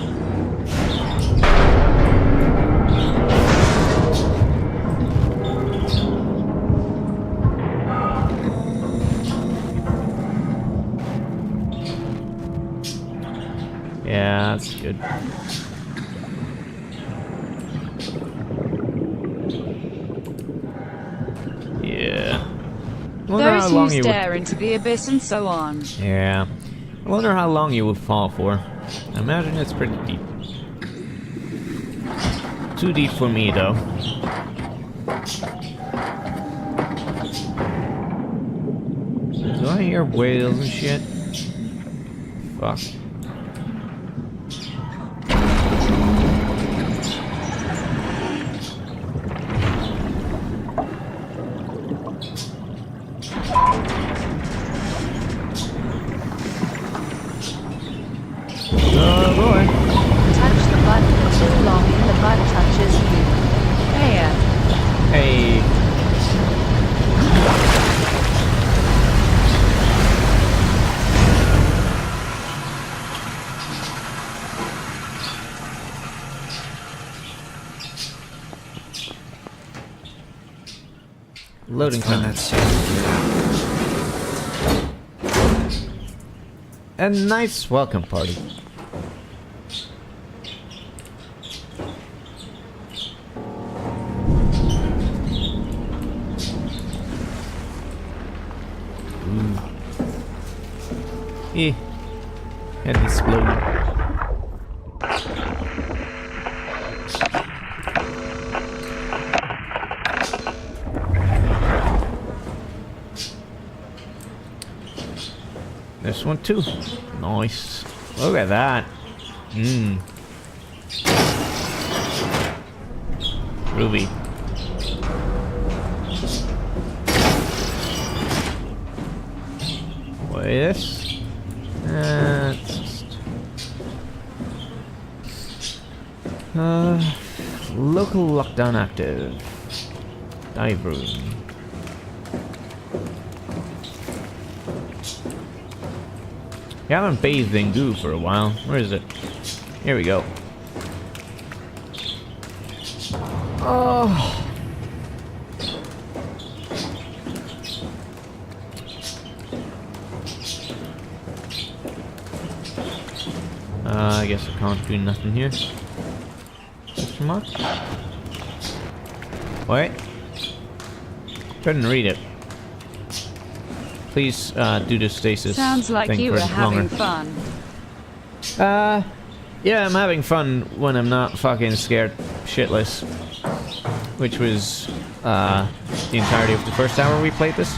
[SPEAKER 1] Yeah, that's good. Yeah. I wonder how
[SPEAKER 3] Those
[SPEAKER 1] long
[SPEAKER 3] who
[SPEAKER 1] you
[SPEAKER 3] stare into the abyss and so on.
[SPEAKER 1] Yeah. I wonder how long you would fall for. I imagine it's pretty deep. Too deep for me, though. Do I hear whales and shit? Fuck. Oh boy.
[SPEAKER 2] Touch the button for too long and the butt touches you.
[SPEAKER 3] Hey,
[SPEAKER 1] Hey. Loading time. A nice welcome party. Eh. Head exploding. This one too. Nice. Look at that. Mmm. this. It's just... local lockdown active. Dive room. You haven't bathed in goo for a while. Where is it? Here we go. Oh. I guess I can't do nothing here. Question mark? Wait. Couldn't read it. Please do the stasis.
[SPEAKER 3] Sounds like
[SPEAKER 1] thing
[SPEAKER 3] you
[SPEAKER 1] for
[SPEAKER 3] were having
[SPEAKER 1] longer.
[SPEAKER 3] fun.
[SPEAKER 1] Yeah, I'm having fun when I'm not fucking scared shitless. Which was the entirety of the first hour we played this.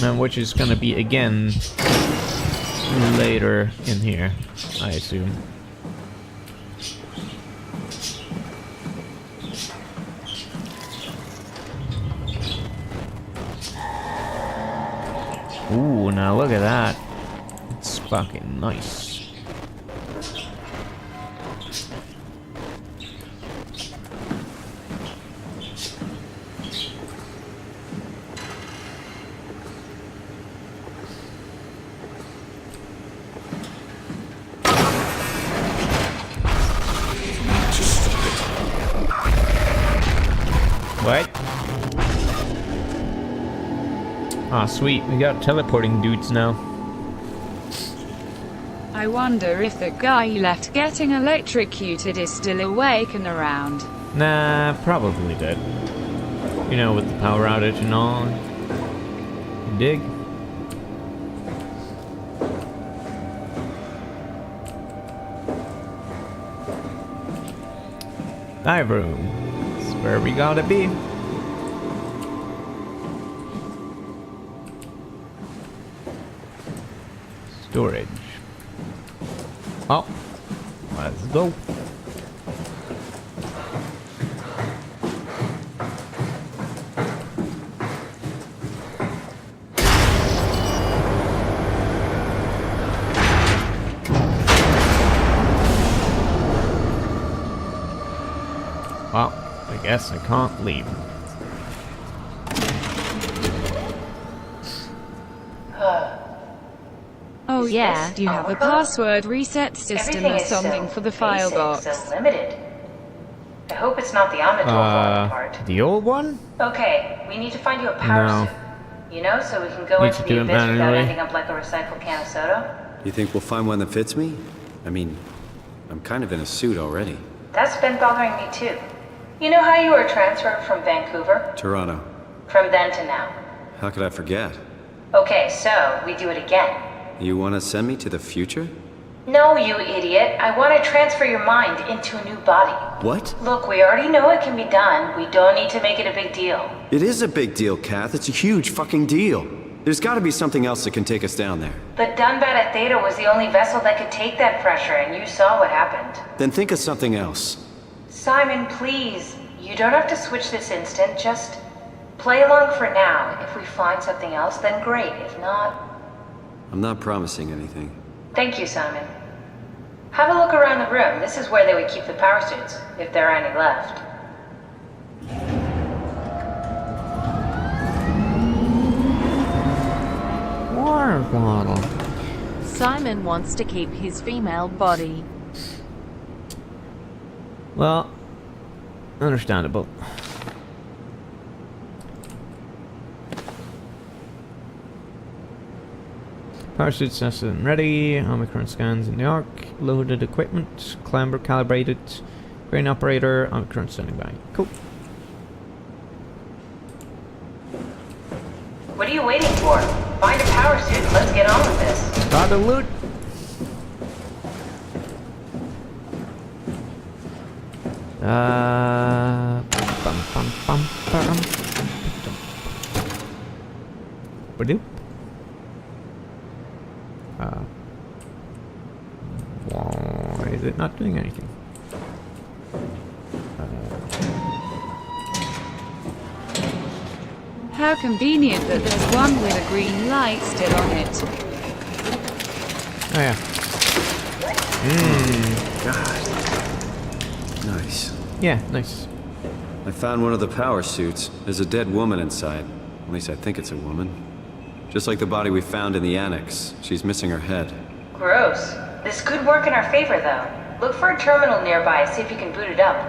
[SPEAKER 1] And which is gonna be again later in here, I assume. Ooh, now look at that. It's fucking nice. What? Ah, sweet. We got teleporting dudes now.
[SPEAKER 3] I wonder if the guy you left getting electrocuted is still awake and around.
[SPEAKER 1] Nah, probably dead. You know, with the power outage and all. You dig? Dive room. That's where we gotta be. Storage. Oh, let's go. Well, I guess I can't leave.
[SPEAKER 3] Oh yeah, do you have a password reset system or something for the file box?
[SPEAKER 10] So limited. I hope it's not the Omnidor falling apart.
[SPEAKER 1] The old one?
[SPEAKER 10] Okay, we need to find you a power suit. You know, so we can go into the abyss without ending up like a recycled can of soda.
[SPEAKER 8] You think we'll find one that fits me? I mean, I'm kind of in a suit already.
[SPEAKER 10] That's been bothering me too. You know how you were transferred from Vancouver?
[SPEAKER 8] Toronto.
[SPEAKER 10] From then to now.
[SPEAKER 8] How could I forget?
[SPEAKER 10] Okay, so we do it again.
[SPEAKER 8] You want to send me to the future?
[SPEAKER 10] No, you idiot. I want to transfer your mind into a new body.
[SPEAKER 8] What?
[SPEAKER 10] Look, we already know it can be done. We don't need to make it a big deal.
[SPEAKER 8] It is a big deal, Kath. It's a huge fucking deal. There's got to be something else that can take us down there.
[SPEAKER 10] But Dunbat at Theta was the only vessel that could take that pressure, and you saw what happened.
[SPEAKER 8] Then think of something else.
[SPEAKER 10] Simon, please. You don't have to switch this instant. Just play along for now. If we find something else, then great. If not...
[SPEAKER 8] I'm not promising anything.
[SPEAKER 10] Thank you, Simon. Have a look around the room. This is where they would keep the power suits, if there are any left.
[SPEAKER 1] Water bottle.
[SPEAKER 2] Simon wants to keep his female body.
[SPEAKER 1] Well, understandable. Power suits tested and ready. Omicron scans in the arc. Loaded equipment. Clamber calibrated. Crane operator. Omicron standing by. Cool.
[SPEAKER 10] What are you waiting for? Find a power suit and let's get on with this.
[SPEAKER 1] Got the loot. Badoop. Why is it not doing anything?
[SPEAKER 3] How convenient that there's one with a green light still on it.
[SPEAKER 1] Oh yeah.
[SPEAKER 8] God. Nice.
[SPEAKER 1] Yeah, nice.
[SPEAKER 8] I found one of the power suits. There's a dead woman inside. At least I think it's a woman. Just like the body we found in the annex. She's missing her head.
[SPEAKER 10] Gross. This could work in our favor, though. Look for a terminal nearby, see if you can boot it up.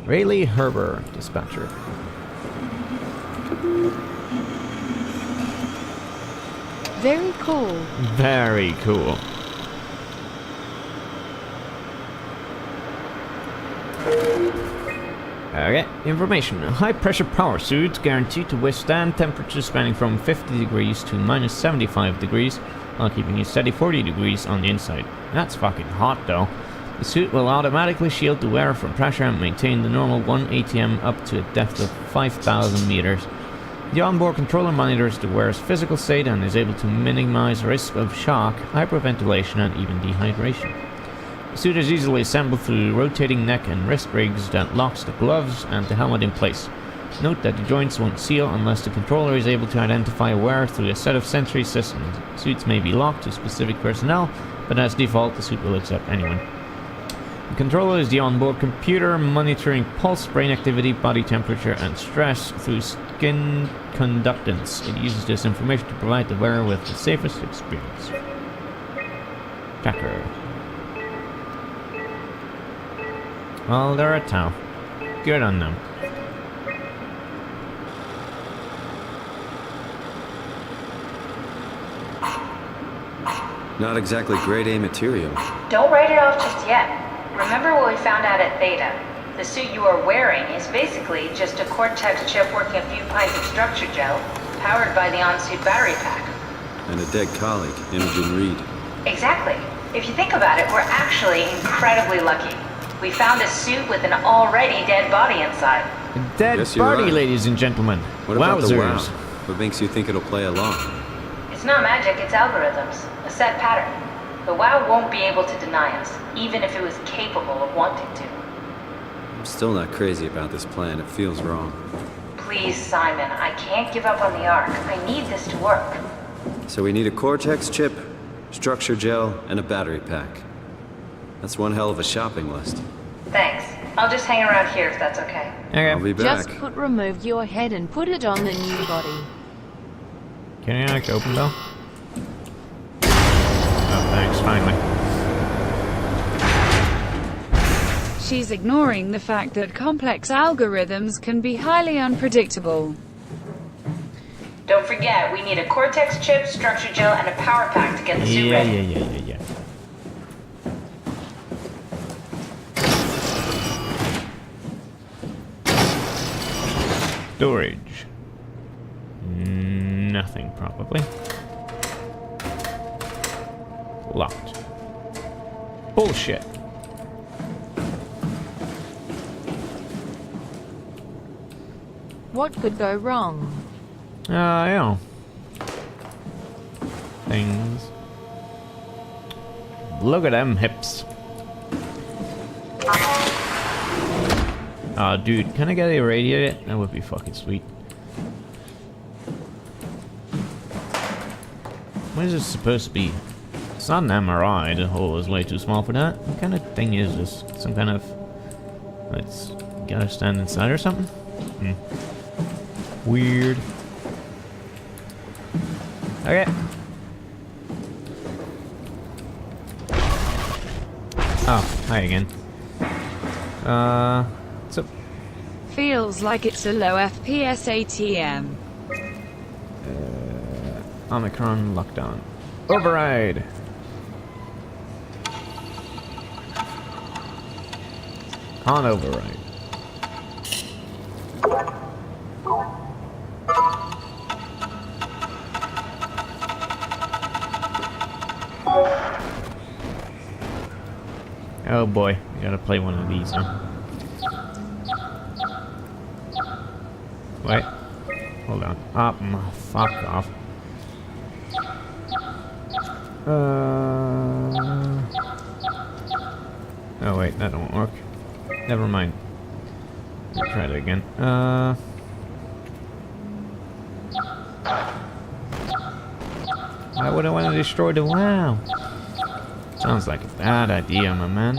[SPEAKER 1] Rayleigh Herber, dispatcher.
[SPEAKER 2] Very cool.
[SPEAKER 1] Very cool. Okay, information. High pressure power suits guaranteed to withstand temperatures spanning from 50 degrees to minus 75 degrees while keeping a steady 40 degrees on the inside. That's fucking hot though. The suit will automatically shield the wearer from pressure and maintain the normal 1 ATM up to a depth of 5,000 meters. The onboard controller monitors the wearer's physical state and is able to minimize risk of shock, hyperventilation and even dehydration. The suit is easily assembled through rotating neck and wrist rigs that locks the gloves and the helmet in place. Note that the joints won't seal unless the controller is able to identify a wearer through a set of sensory systems. Suits may be locked to specific personnel, but as default the suit will accept anyone. The controller is the onboard computer monitoring pulse, brain activity, body temperature and stress through skin conductance. It uses this information to provide the wearer with the safest experience. Tracker. Well, they're a towel. Good on them.
[SPEAKER 8] Not exactly grade A material.
[SPEAKER 10] Don't write it off just yet. Remember what we found out at Theta? The suit you are wearing is basically just a Cortex chip working a few pints of structure gel, powered by the on-suit battery pack.
[SPEAKER 8] And a dead colleague, Imogen Reed.
[SPEAKER 10] Exactly. If you think about it, we're actually incredibly lucky. We found a suit with an already dead body inside.
[SPEAKER 1] A dead
[SPEAKER 8] Yes, you're
[SPEAKER 1] body,
[SPEAKER 8] right.
[SPEAKER 1] ladies and gentlemen.
[SPEAKER 8] What about the wow?
[SPEAKER 1] Wowzers.
[SPEAKER 8] What makes you think it'll play along?
[SPEAKER 10] It's not magic, it's algorithms. A set pattern. The WoW won't be able to deny us, even if it was capable of wanting to.
[SPEAKER 8] I'm still not crazy about this plan. It feels wrong.
[SPEAKER 10] Please, Simon, I can't give up on the Ark. I need this to work.
[SPEAKER 8] So we need a Cortex chip, structure gel, and a battery pack. That's one hell of a shopping list.
[SPEAKER 10] Thanks. I'll just hang around here if that's okay.
[SPEAKER 1] Okay.
[SPEAKER 8] I'll be back.
[SPEAKER 2] Just remove your head and put it on the new body.
[SPEAKER 1] Can I like open though? Oh, thanks, finally.
[SPEAKER 3] She's ignoring the fact that complex algorithms can be highly unpredictable.
[SPEAKER 10] Don't forget, we need a Cortex chip, structure gel, and a power pack to get the suit ready.
[SPEAKER 1] Yeah. Storage. Nothing, probably. Locked. Bullshit.
[SPEAKER 2] What could go wrong?
[SPEAKER 1] Yeah. Things. Look at them hips. Oh, dude, can I get it irradiated? That would be fucking sweet. What is this supposed to be? It's not an MRI, the hole is way too small for that. What kind of thing is this? Some kind of... Let's gotta stand inside or something? Weird. Okay. Oh, hi again. So...
[SPEAKER 3] Feels like it's a low FPS ATM.
[SPEAKER 1] Omicron lockdown. Override! On override. Oh boy, we gotta play one of these, huh? Wait. Hold on. Fuck off. Oh wait, that won't work. Never mind. Let's try it again. Why would I want to destroy the WoW? Sounds like a bad idea, my man.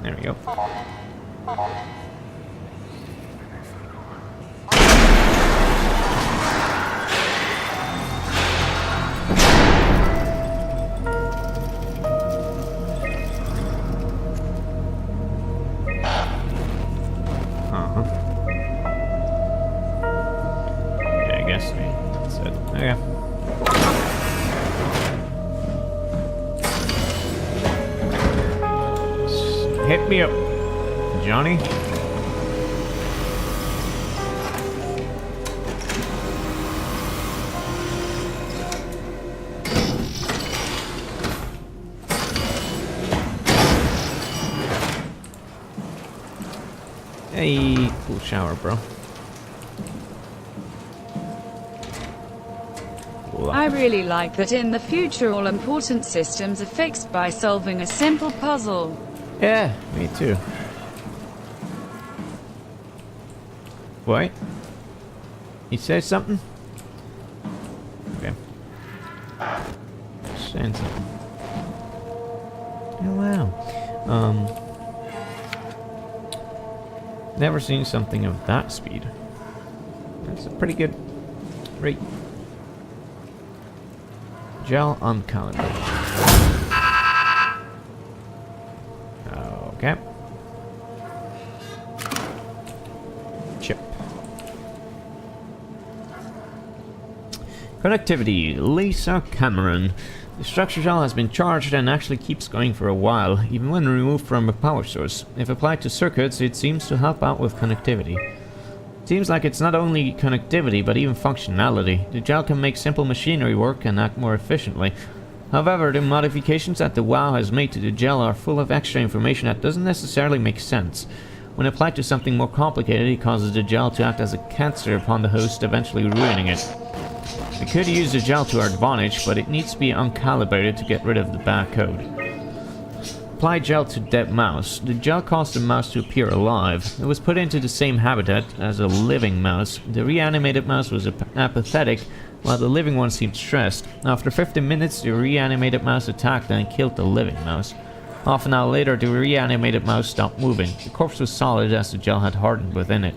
[SPEAKER 1] There we go. Hit me up, Johnny. Hey, cool shower, bro.
[SPEAKER 3] I really like that in the future all important systems are fixed by solving a simple puzzle.
[SPEAKER 1] Yeah, me too. What? He said something? Okay. Saying something. Oh wow. Never seen something of that speed. That's a pretty good rate. Gel uncalibrated. Okay. Chip. Connectivity. Lisa Cameron. The structure gel has been charged and actually keeps going for a while, even when removed from a power source. If applied to circuits, it seems to help out with connectivity. Seems like it's not only connectivity, but even functionality. The gel can make simple machinery work and act more efficiently. However, the modifications that the WoW has made to the gel are full of extra information that doesn't necessarily make sense. When applied to something more complicated, it causes the gel to act as a cancer upon the host, eventually ruining it. We could use the gel to our advantage, but it needs to be uncalibrated to get rid of the bad code. Apply gel to dead mouse. The gel caused the mouse to appear alive. It was put into the same habitat as a living mouse. The reanimated mouse was apathetic, while the living one seemed stressed. After 15 minutes, the reanimated mouse attacked and killed the living mouse. Half an hour later, the reanimated mouse stopped moving. The corpse was solid as the gel had hardened within it.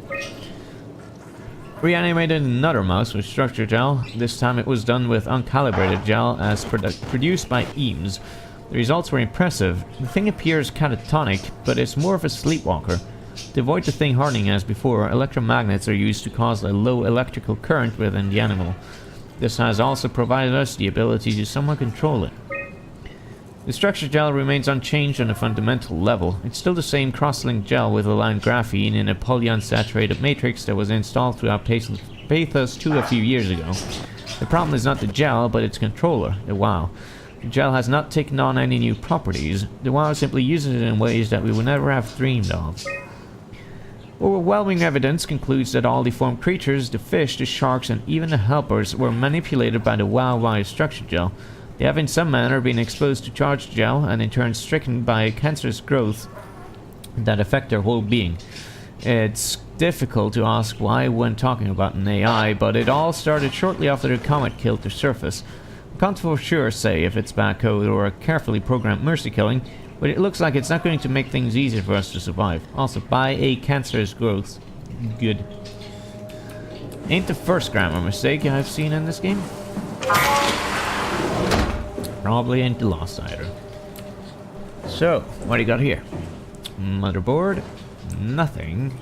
[SPEAKER 1] Reanimated another mouse with structure gel. This time it was done with uncalibrated gel as produced by Eames. The results were impressive. The thing appears catatonic, but it's more of a sleepwalker. To avoid the thing hardening as before, electromagnets are used to cause a low electrical current within the animal. This has also provided us the ability to somewhat control it. The structure gel remains unchanged on a fundamental level. It's still the same cross-linked gel with aligned graphene in a polyunsaturated matrix that was installed throughout Pathos 2 a few years ago. The problem is not the gel, but its controller, the WoW. The gel has not taken on any new properties. The WoW simply uses it in ways that we would never have dreamed of. Overwhelming evidence concludes that all deformed creatures, the fish, the sharks, and even the helpers were manipulated by the WoW via structure gel. They have in some manner been exposed to charged gel and in turn stricken by cancerous growth that affect their whole being. It's difficult to ask why when talking about an AI, but it all started shortly after the comet killed the surface. I can't for sure say if it's bad code or a carefully programmed mercy killing, but it looks like it's not going to make things easier for us to survive. Also, by a cancerous growth. Good. Ain't the first grammar mistake I've seen in this game. Probably ain't the last either. So, what do you got here? Motherboard. Nothing.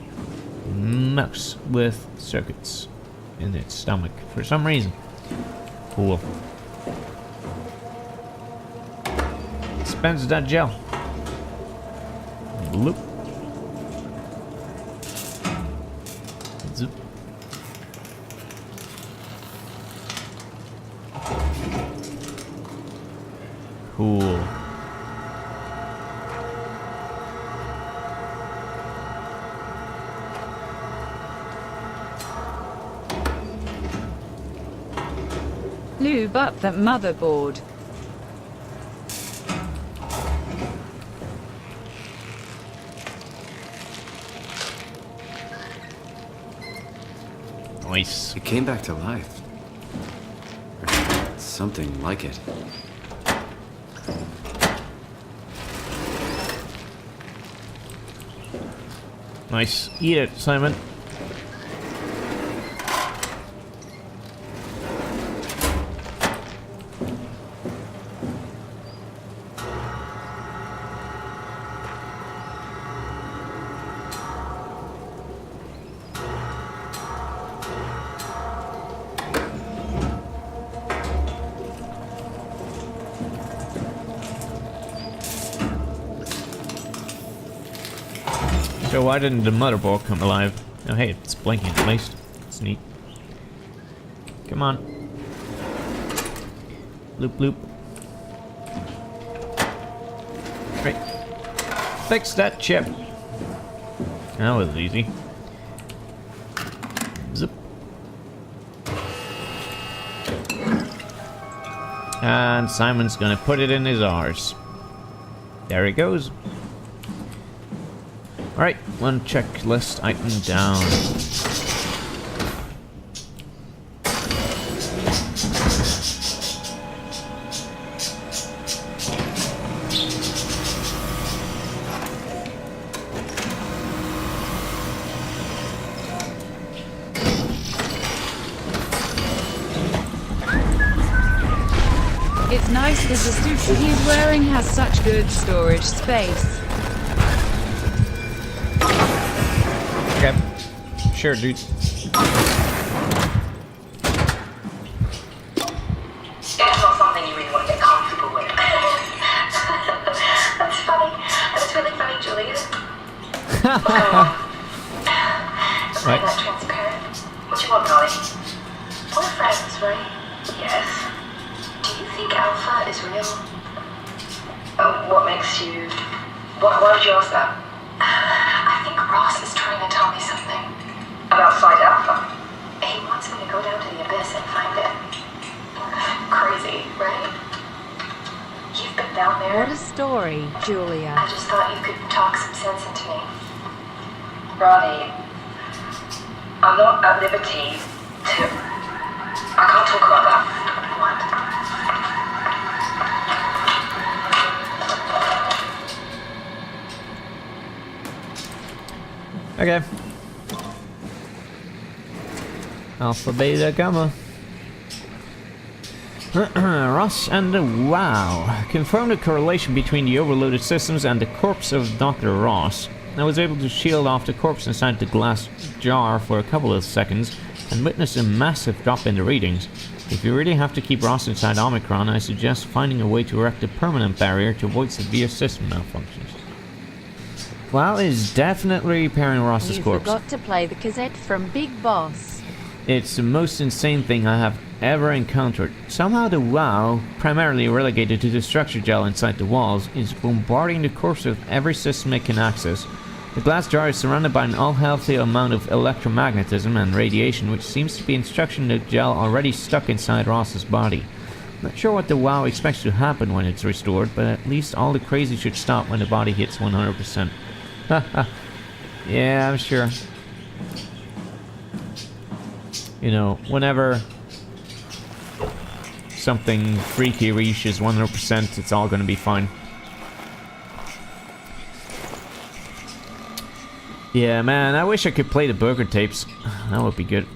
[SPEAKER 1] Mouse with circuits in its stomach for some reason. Cool. Dispense that gel. Bloop. Zoop. Cool.
[SPEAKER 3] Lube up that motherboard.
[SPEAKER 1] Nice.
[SPEAKER 8] It came back to life. something like it.
[SPEAKER 1] Nice. Eat it, Simon. So why didn't the motherboard come alive? Oh hey, it's blinking at least. It's neat. Come on. Bloop bloop. Right. Fix that chip. That was easy. Zip. And Simon's gonna put it in his arse. There it goes. Alright, one checklist item down.
[SPEAKER 3] It's nice that the suit he's wearing has such good storage space.
[SPEAKER 1] Okay. Sure, dude.
[SPEAKER 12] It's not something you really want to get comfortable with. That's funny. That's really funny, Julia.
[SPEAKER 1] Right.
[SPEAKER 12] That transparent. What you want, Molly? We're friends, right? Yes. Do you think Alpha is real? What makes you... Why did you ask that? I think Ross is trying to tell me something. About Site Alpha? He wants me to go down to the abyss and find it. Crazy, right? You've been down there.
[SPEAKER 2] What a story, Julia.
[SPEAKER 12] I just thought you could talk some sense into me. Ronnie, I'm not at liberty to... I can't talk about that. What?
[SPEAKER 1] Okay. Alpha, beta, gamma. Ross and the WoW confirmed a correlation between the overloaded systems and the corpse of Dr. Ross. I was able to shield off the corpse inside the glass jar for a couple of seconds and witnessed a massive drop in the readings. If you really have to keep Ross inside Omicron, I suggest finding a way to erect a permanent barrier to avoid severe system malfunctions. WoW is definitely repairing Ross's corpse.
[SPEAKER 2] You forgot to play the cassette from Big Boss.
[SPEAKER 1] It's the most insane thing I have ever encountered. Somehow the WoW, primarily relegated to the structure gel inside the walls, is bombarding the corpse with every system it can access. The glass jar is surrounded by an unhealthy amount of electromagnetism and radiation, which seems to be instructing the gel already stuck inside Ross's body. Not sure what the WoW expects to happen when it's restored, but at least all the crazy should stop when the body hits 100%. Yeah, I'm sure. You know, whenever something freaky reaches 100%, it's all gonna be fine. Yeah, man, I wish I could play the burger tapes. That would be good.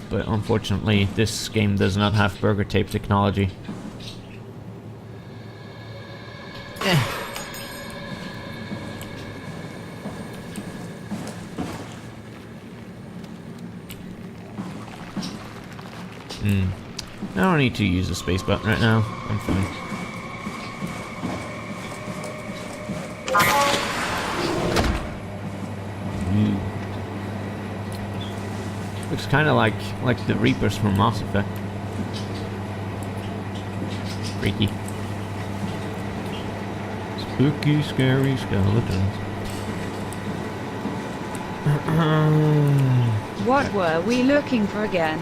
[SPEAKER 1] But unfortunately, this game does not have burger tape technology. I don't need to use the space button right now. I'm fine. Looks kind of like the Reapers from Mass Effect. Freaky. Spooky, scary skeletons.
[SPEAKER 3] What were we looking for again?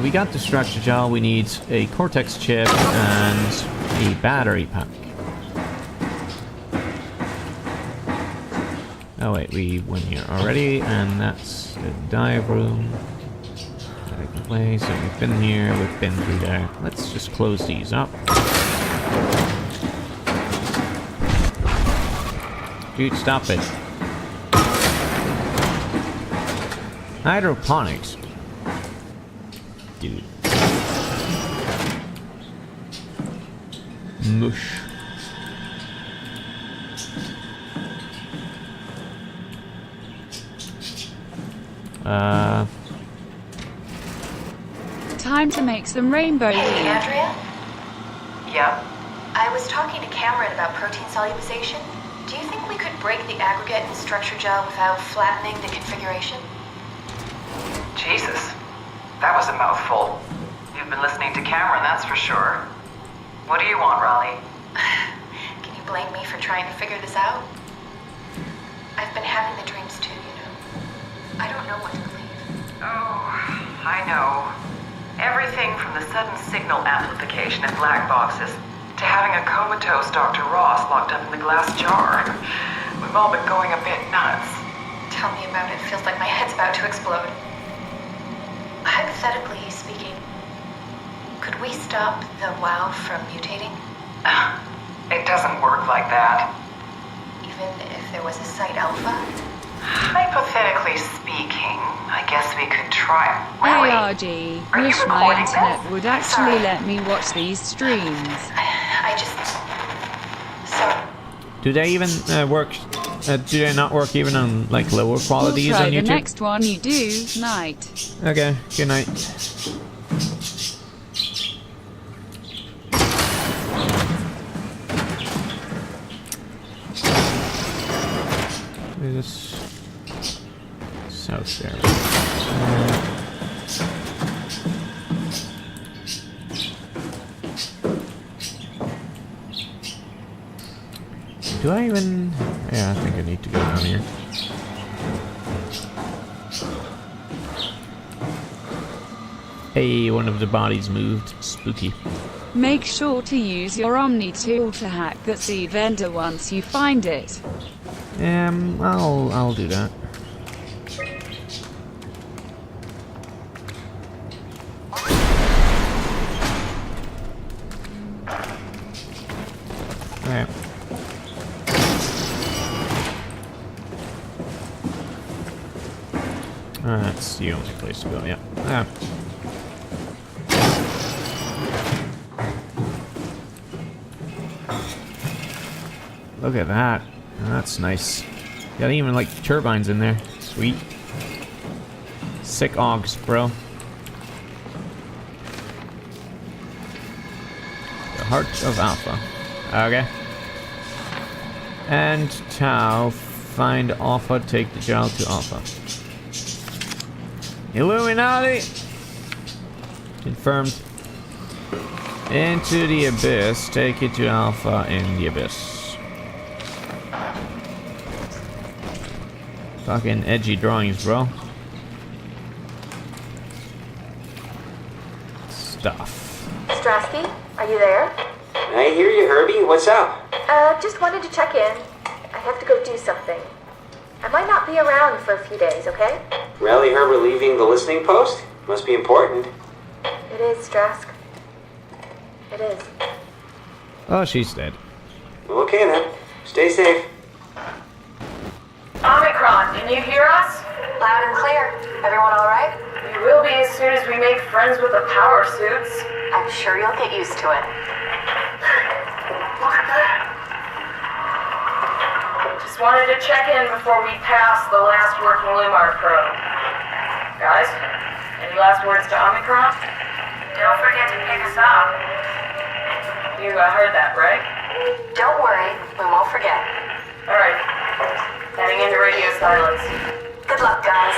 [SPEAKER 1] We got the structure gel. We need a Cortex chip and a battery pack. Oh wait, we went here already, and that's the dive room. There we go. that way, so we've been here, we've been through there. Let's just close these up. Dude, stop it. Hydroponics. Dude. Mush.
[SPEAKER 3] Time to make some rainbow
[SPEAKER 12] Hey,
[SPEAKER 3] weed.
[SPEAKER 12] Andrea?
[SPEAKER 4] Yeah?
[SPEAKER 12] I was talking to Cameron about protein solubilization. Do you think we could break the aggregate and structure gel without flattening the configuration?
[SPEAKER 4] Jesus. That was a mouthful. You've been listening to Cameron, that's for sure. What do you want, Raleigh?
[SPEAKER 12] Can you blame me for trying to figure this out? I've been having the dreams too, you know. I don't know what to believe.
[SPEAKER 4] Oh, I know. Everything from the sudden signal amplification in black boxes to having a comatose Dr. Ross locked up in the glass jar. We've all been going a bit nuts.
[SPEAKER 12] Tell me about it. Feels like my head's about to explode. Hypothetically speaking, could we stop the WoW from mutating?
[SPEAKER 4] It doesn't work like that.
[SPEAKER 12] Even if there was a Site Alpha?
[SPEAKER 4] Hypothetically speaking, I guess we could try it.
[SPEAKER 3] ARG.
[SPEAKER 4] Are you
[SPEAKER 3] Wish my
[SPEAKER 4] recording
[SPEAKER 3] internet
[SPEAKER 4] this?
[SPEAKER 3] would actually let me watch these streams.
[SPEAKER 12] I just... Sorry.
[SPEAKER 1] Do they even work? Do they not work even on like lower qualities
[SPEAKER 3] We'll try
[SPEAKER 1] on
[SPEAKER 3] the
[SPEAKER 1] YouTube?
[SPEAKER 3] next one you do, night.
[SPEAKER 1] Okay, good night. This south there. Do I even? Yeah, I think I need to go down here. Hey, one of the bodies moved. Spooky.
[SPEAKER 3] Make sure to use your Omni tool to hack that seed vendor once you find it.
[SPEAKER 1] I'll do that. Alright. That's the only place to go, yeah. Ah. Look at that. That's nice. Got even like turbines in there. Sweet. Sick augs, bro. The Heart of Alpha. Okay. And Tau, find Alpha, take the gel to Alpha. Illuminati! Confirmed. Into the Abyss, take it to Alpha in the Abyss. Fucking edgy drawings, bro. Stuff.
[SPEAKER 14] Strasky, are you there?
[SPEAKER 6] I hear you, Herbie. What's up?
[SPEAKER 14] Just wanted to check in. I have to go do something. I might not be around for a few days, okay?
[SPEAKER 6] Raleigh Herbert leaving the listening post? Must be important.
[SPEAKER 14] It is, Strask. It is.
[SPEAKER 1] Oh, she's dead.
[SPEAKER 6] Okay then. Stay safe.
[SPEAKER 12] Omicron, can you hear us? Loud and clear. Everyone all right?
[SPEAKER 4] We will be as soon as we make friends with the power suits.
[SPEAKER 12] I'm sure you'll get used to it.
[SPEAKER 4] Look at that. Just wanted to check in before we pass the last working Lumar probe. Guys, any last words to Omicron?
[SPEAKER 12] Don't forget to pick us up.
[SPEAKER 4] You heard that, right?
[SPEAKER 12] Don't worry, we won't forget.
[SPEAKER 4] Alright. Heading into radio silence.
[SPEAKER 12] Good luck, guys.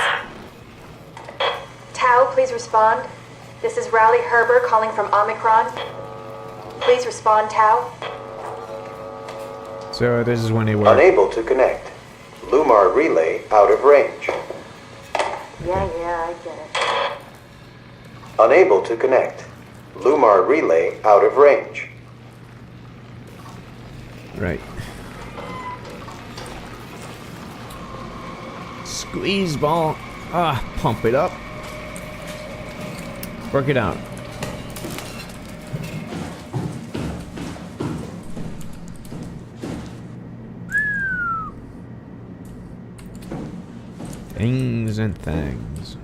[SPEAKER 14] Tau, please respond. This is Raleigh Herbert calling from Omicron. Please respond, Tau.
[SPEAKER 1] So this is when they were
[SPEAKER 15] unable to connect. Lumar relay out of range.
[SPEAKER 14] Yeah, I get it.
[SPEAKER 15] Unable to connect. Lumar relay out of range.
[SPEAKER 1] right. Squeeze ball. Ah, pump it up. work it out. Things and things.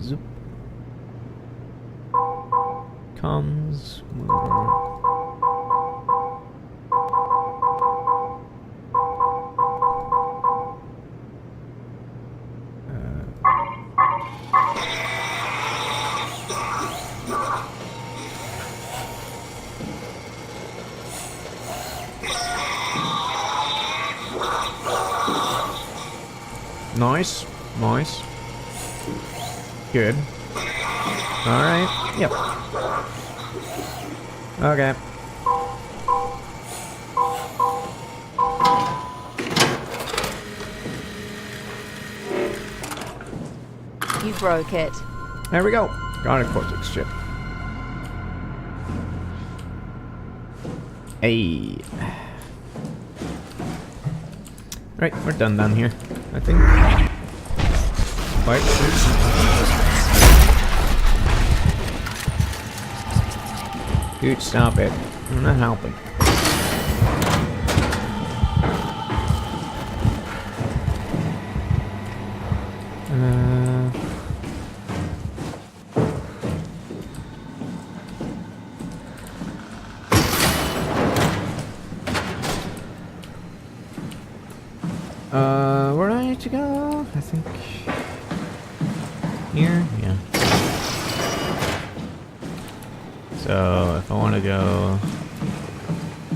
[SPEAKER 1] Zip. Comms. Nice, nice. Good. Alright, yep. Okay.
[SPEAKER 2] You broke it.
[SPEAKER 1] There we go. Got a cortex chip. Hey. Right, we're done down here, I think. Right. Dude, stop it. I'm not helping. Where do I need to go? I think here, yeah. So if I want to go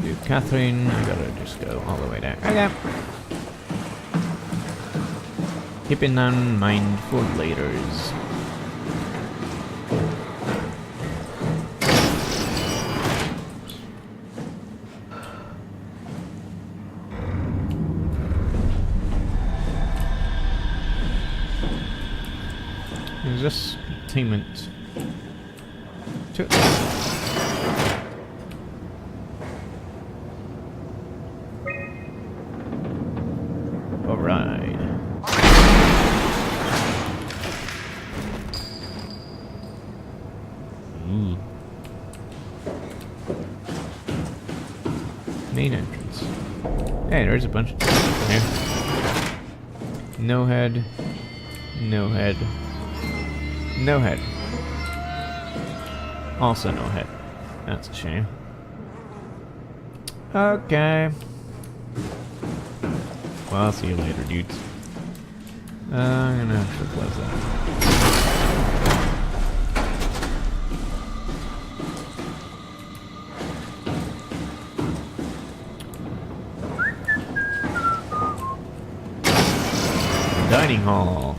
[SPEAKER 1] to Catherine, I gotta just go all the way there. Okay. Keeping that in mind for laters. Is this entertainment? Alright. Main entrance. Hey, there's a bunch of stuff here. No head. No head. No head. Also no head. That's a shame. Okay. Well, I'll see you later, dudes. I'm gonna have to close that. Dining hall.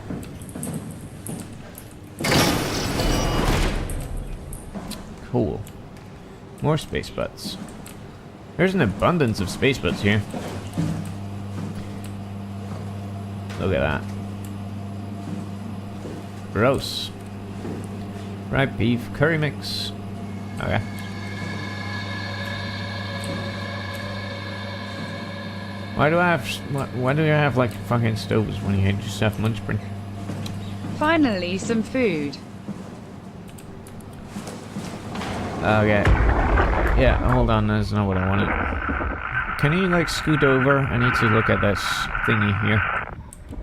[SPEAKER 1] Cool. More space butts. There's an abundance of space butts here. Look at that. Gross. Fried beef, curry mix. Okay. Why do I have like fucking stoves when you just have lunch break?
[SPEAKER 3] Finally, some food.
[SPEAKER 1] Okay. Yeah, hold on, that's not what I wanted. Can you like scoot over? I need to look at this thingy here.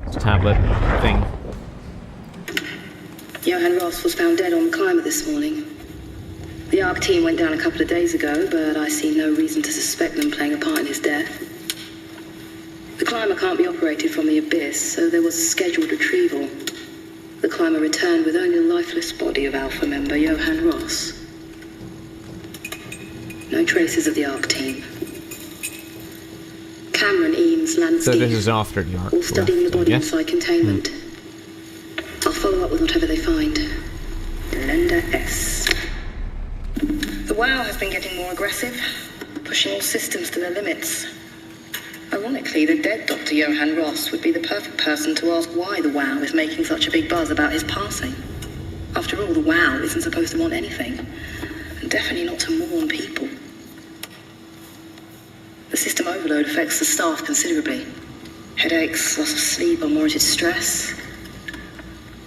[SPEAKER 1] This tablet thing.
[SPEAKER 16] Johann Ross was found dead on the climber this morning. The ARC team went down a couple of days ago, but I see no reason to suspect them playing a part in his death. The climber can't be operated from the abyss, so there was a scheduled retrieval. The climber returned with only the lifeless body of Alpha member Johann Ross. No traces of the ARC team. Cameron, Eames, Lansky,
[SPEAKER 1] So this is after the ARC.
[SPEAKER 16] all studying the body
[SPEAKER 1] yeah?
[SPEAKER 16] inside containment. I'll follow up with whatever they find. Linda S. The WOW has been getting more aggressive, pushing all systems to their limits. Ironically, the dead Dr. Johann Ross would be the perfect person to ask why the WOW is making such a big buzz about his passing. After all, the WOW isn't supposed to want anything, and definitely not to mourn people. The system overload affects the staff considerably. Headaches, loss of sleep, unwarranted stress.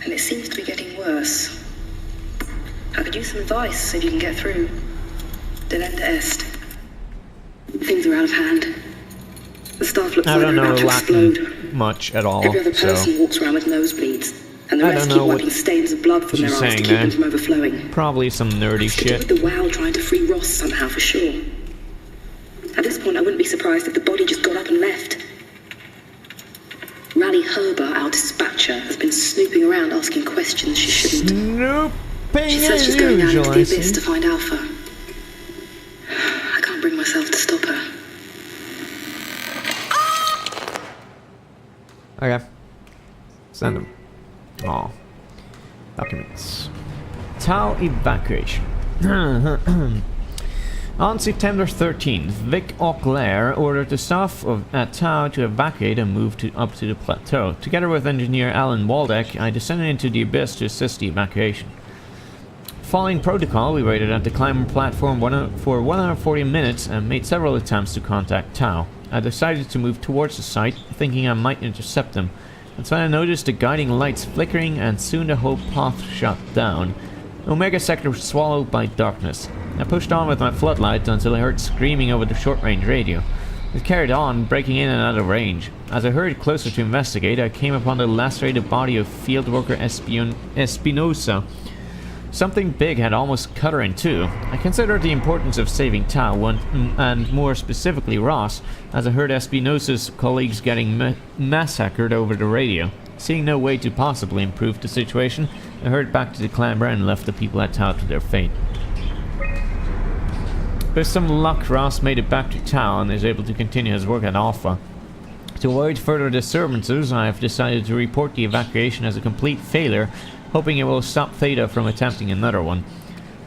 [SPEAKER 16] And it seems to be getting worse. I could use some advice if you can get through. Delenda est. Things are out of hand. The staff looks like they're about to explode.
[SPEAKER 1] Much at all.
[SPEAKER 16] Every other person walks around with nosebleeds, and the rest keep wiping stains of blood from their eyes to keep them from overflowing.
[SPEAKER 1] Probably some nerdy shit.
[SPEAKER 16] With the WoW trying to free Ross somehow, for sure. At this point, I wouldn't be surprised if the body just got up and left. Rally Herber, our dispatcher, has been snooping around asking questions she shouldn't. She says she's going down into the abyss to find Alpha. I can't bring myself to stop her.
[SPEAKER 1] Okay. Send them. Oh. Documents. Tau evacuation. On September 13th, Vic Auclair ordered the staff at Tau to evacuate and move up to the plateau. Together with engineer Alan Waldeck, I descended into the abyss to assist the evacuation. Following protocol, we waited at the climber platform for 140 minutes and made several attempts to contact Tau. I decided to move towards the site, thinking I might intercept them. That's when I noticed the guiding lights flickering and soon the whole path shut down. The Omega sector was swallowed by darkness. I pushed on with my floodlight until I heard screaming over the short-range radio. It carried on, breaking in and out of range. As I hurried closer to investigate, I came upon the lacerated body of field worker Espinosa. Something big had almost cut her in two. I considered the importance of saving Tau, and more specifically Ross, as I heard Espinosa's colleagues getting massacred over the radio. Seeing no way to possibly improve the situation, I hurried back to the climber and left the people at Tau to their fate. With some luck, Ross made it back to Tau and is able to continue his work at Alpha. To avoid further disturbances, I have decided to report the evacuation as a complete failure, hoping it will stop Theta from attempting another one.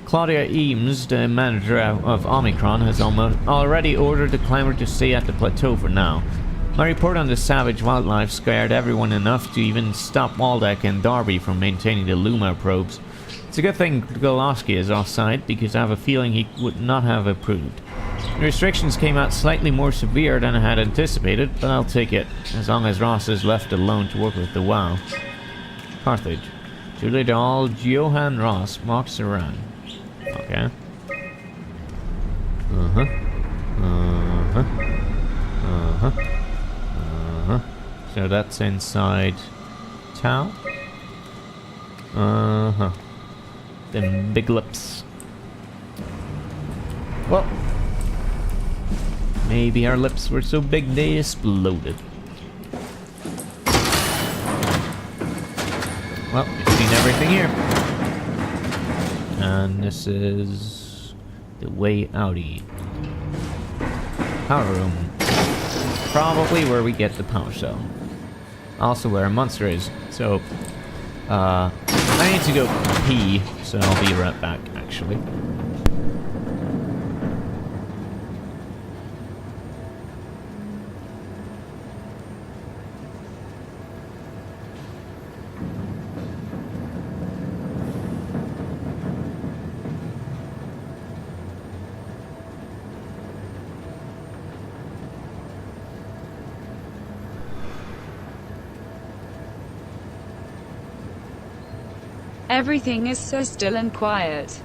[SPEAKER 1] Claudia Eames, the manager of Omicron, has already ordered the climber to stay at the plateau for now. My report on the savage wildlife scared everyone enough to even stop Waldeck and Darby from maintaining the Luma probes. It's a good thing Goloski is offside, because I have a feeling he would not have approved. The restrictions came out slightly more severe than I had anticipated, but I'll take it, as long as Ross is left alone to work with the WoW. Carthage. Julie Dahl, Johan Ross, Mark Saran. Okay. So that's inside Tau. Them big lips. Well, maybe our lips were so big they exploded. Well, we've seen everything here. And this is the way outie. Power room. Probably where we get the power cell. Also where a monster is. So, I need to go pee, so I'll be right back, actually.
[SPEAKER 3] Everything is so still and quiet.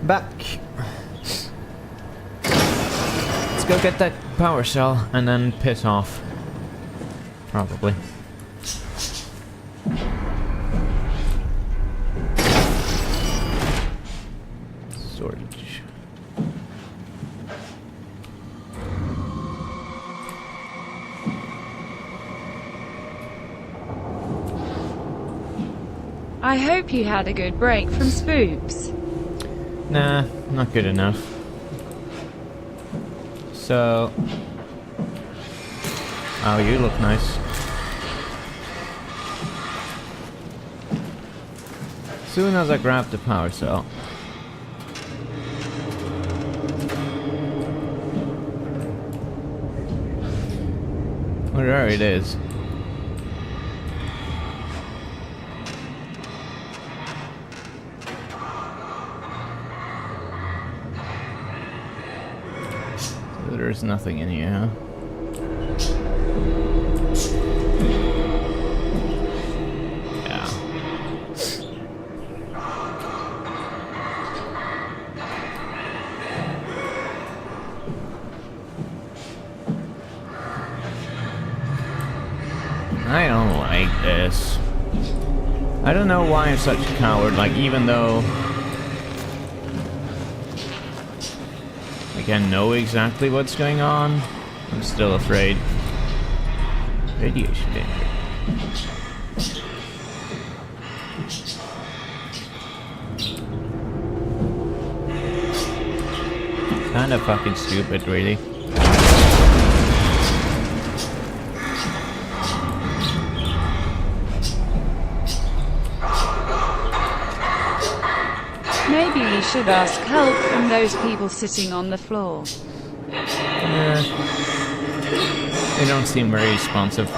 [SPEAKER 1] back. Let's go get that power cell and then piss off. Probably. Storage.
[SPEAKER 3] I hope you had a good break from spooks.
[SPEAKER 1] Nah, not good enough. So... Oh, you look nice. Soon as I grab the power cell. Oh, there it is. So there's nothing in here, huh? I don't like this. I don't know why I'm such a coward, like, even though... like, I know exactly what's going on, I'm still afraid. Radiation danger. Kinda fucking stupid, really.
[SPEAKER 3] Maybe we should ask help from those people sitting on the floor.
[SPEAKER 1] They don't seem very responsive.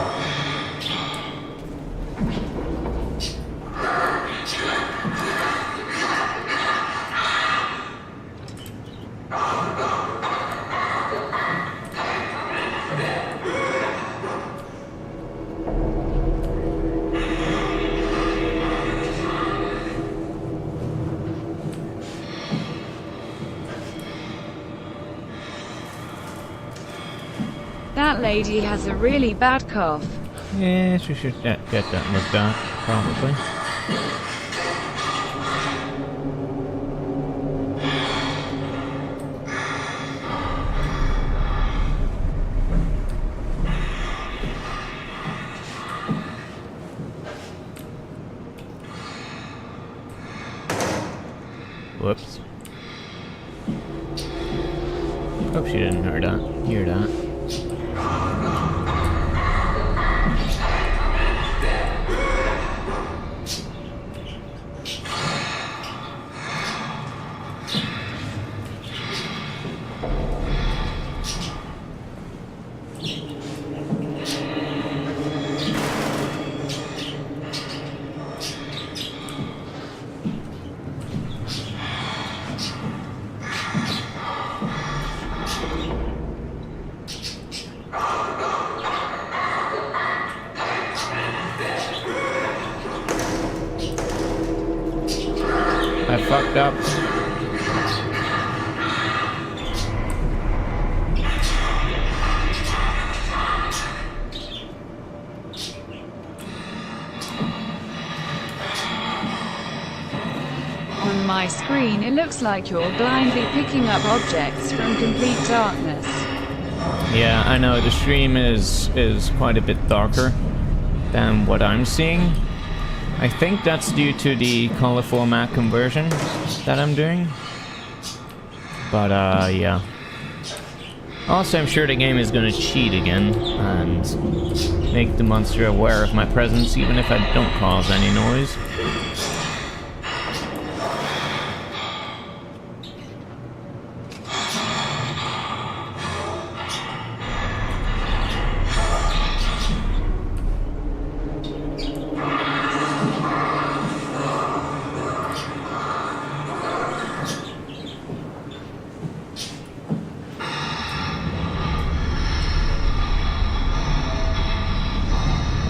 [SPEAKER 3] That lady has a really bad cough.
[SPEAKER 1] Yes, we should get that looked at, probably. Whoops. Hope she didn't hear that. I fucked up.
[SPEAKER 3] On my screen, it looks like you're blindly picking up objects from complete darkness.
[SPEAKER 1] Yeah, I know, the stream is quite a bit darker than what I'm seeing. I think that's due to the color format conversion that I'm doing. But, yeah. Also, I'm sure the game is gonna cheat again and make the monster aware of my presence even if I don't cause any noise.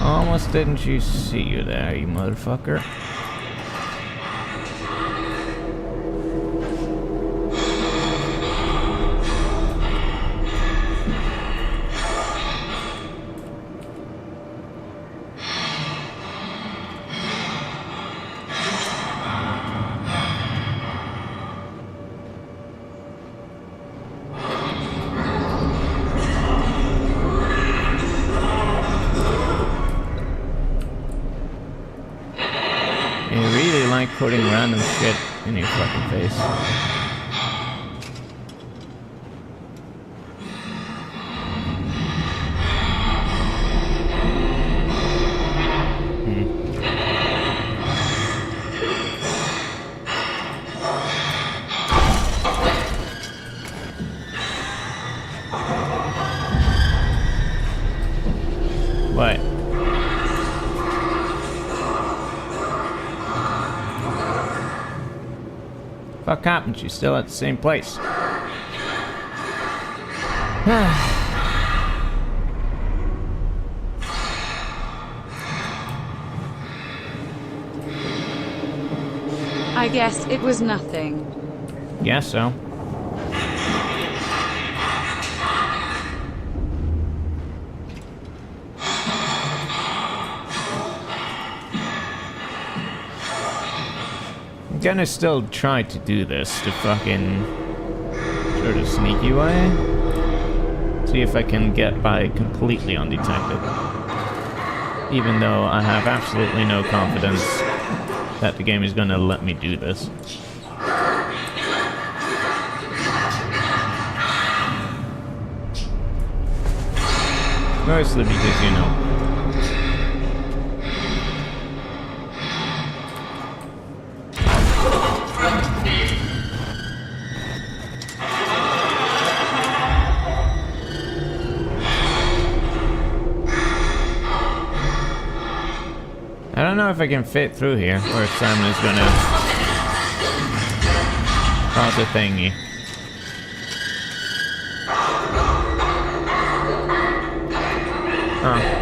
[SPEAKER 1] Almost didn't you see you there, you motherfucker. You really like putting random shit in your fucking face. What? Fuck happened? She's still at the same place.
[SPEAKER 3] I guess it was nothing.
[SPEAKER 1] Guess so. I'm gonna still try to do this the fucking sort of sneaky way. See if I can get by completely undetected. Even though I have absolutely no confidence that the game is gonna let me do this. Mostly because, you know, I don't know if I can fit through here, or if Simon is gonna cause a thingy. Oh.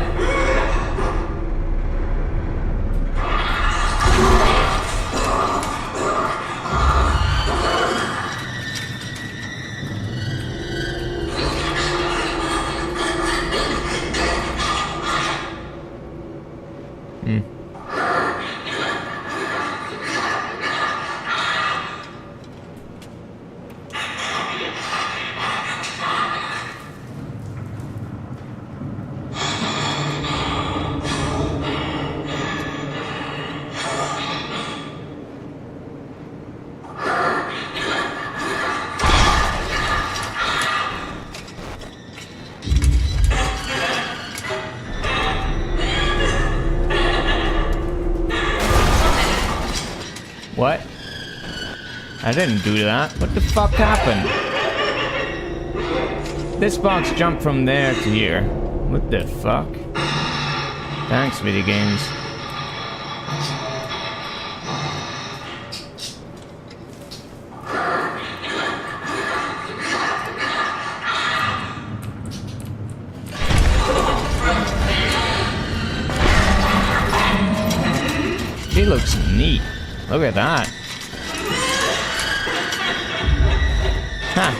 [SPEAKER 1] What? I didn't do that. What the fuck happened? This box jumped from there to here. What the fuck? Thanks, video games. She looks neat. Look at that. Ha.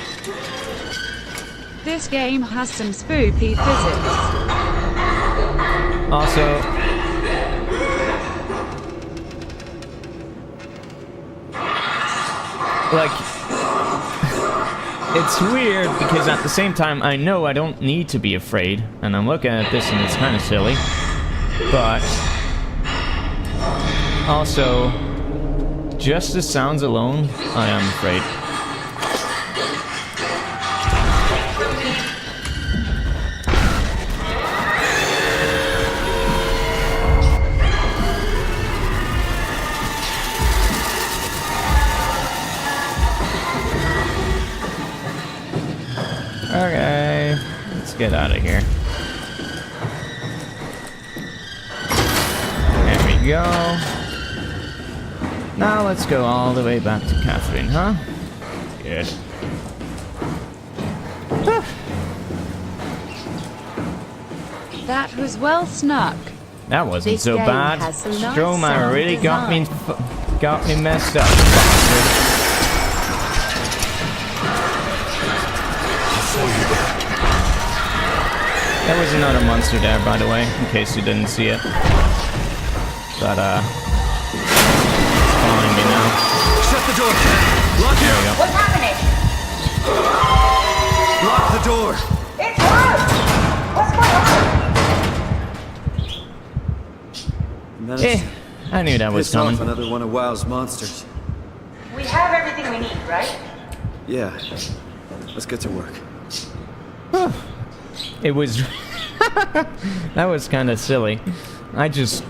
[SPEAKER 3] This game has some spooky physics.
[SPEAKER 1] Also, like, it's weird because at the same time I know I don't need to be afraid, and I'm looking at this and it's kind of silly, but also, just the sounds alone, I am afraid. Okay, let's get out of here. There we go. Now let's go all the way back to Catherine, huh? Good.
[SPEAKER 3] That was well snuck.
[SPEAKER 1] That wasn't
[SPEAKER 2] This
[SPEAKER 1] so
[SPEAKER 2] game
[SPEAKER 1] bad.
[SPEAKER 2] has some nice
[SPEAKER 1] Stroma
[SPEAKER 2] sound
[SPEAKER 1] really got me messed up. There was another monster there, by the way, in case you didn't see it. But it's following me now.
[SPEAKER 17] Shut the door. Lock it.
[SPEAKER 1] There we go.
[SPEAKER 13] What's happening?
[SPEAKER 17] Lock the door.
[SPEAKER 13] It's locked. What's going on?
[SPEAKER 1] I knew that was
[SPEAKER 8] Piss off
[SPEAKER 1] coming.
[SPEAKER 8] another one of WoW's monsters.
[SPEAKER 10] We have everything we need, right?
[SPEAKER 8] Yeah. Let's get to work.
[SPEAKER 1] It was... that was kind of silly. I didn't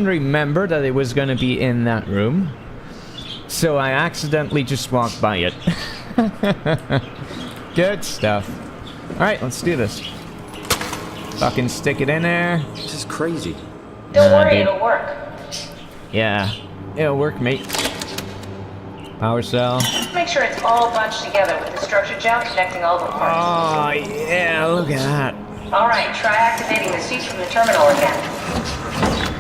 [SPEAKER 1] remember that it was gonna be in that room. So I accidentally just walked by it. Good stuff. Alright, let's do this. Fucking stick it in there.
[SPEAKER 8] This is crazy.
[SPEAKER 10] Don't worry,
[SPEAKER 1] dude.
[SPEAKER 10] it'll work.
[SPEAKER 1] Yeah, it'll work, mate. Power cell.
[SPEAKER 10] Just make sure it's all bunched together with the structure gel connecting all the parts.
[SPEAKER 1] Oh, yeah, look at that.
[SPEAKER 10] Alright, try activating the suit from the terminal again.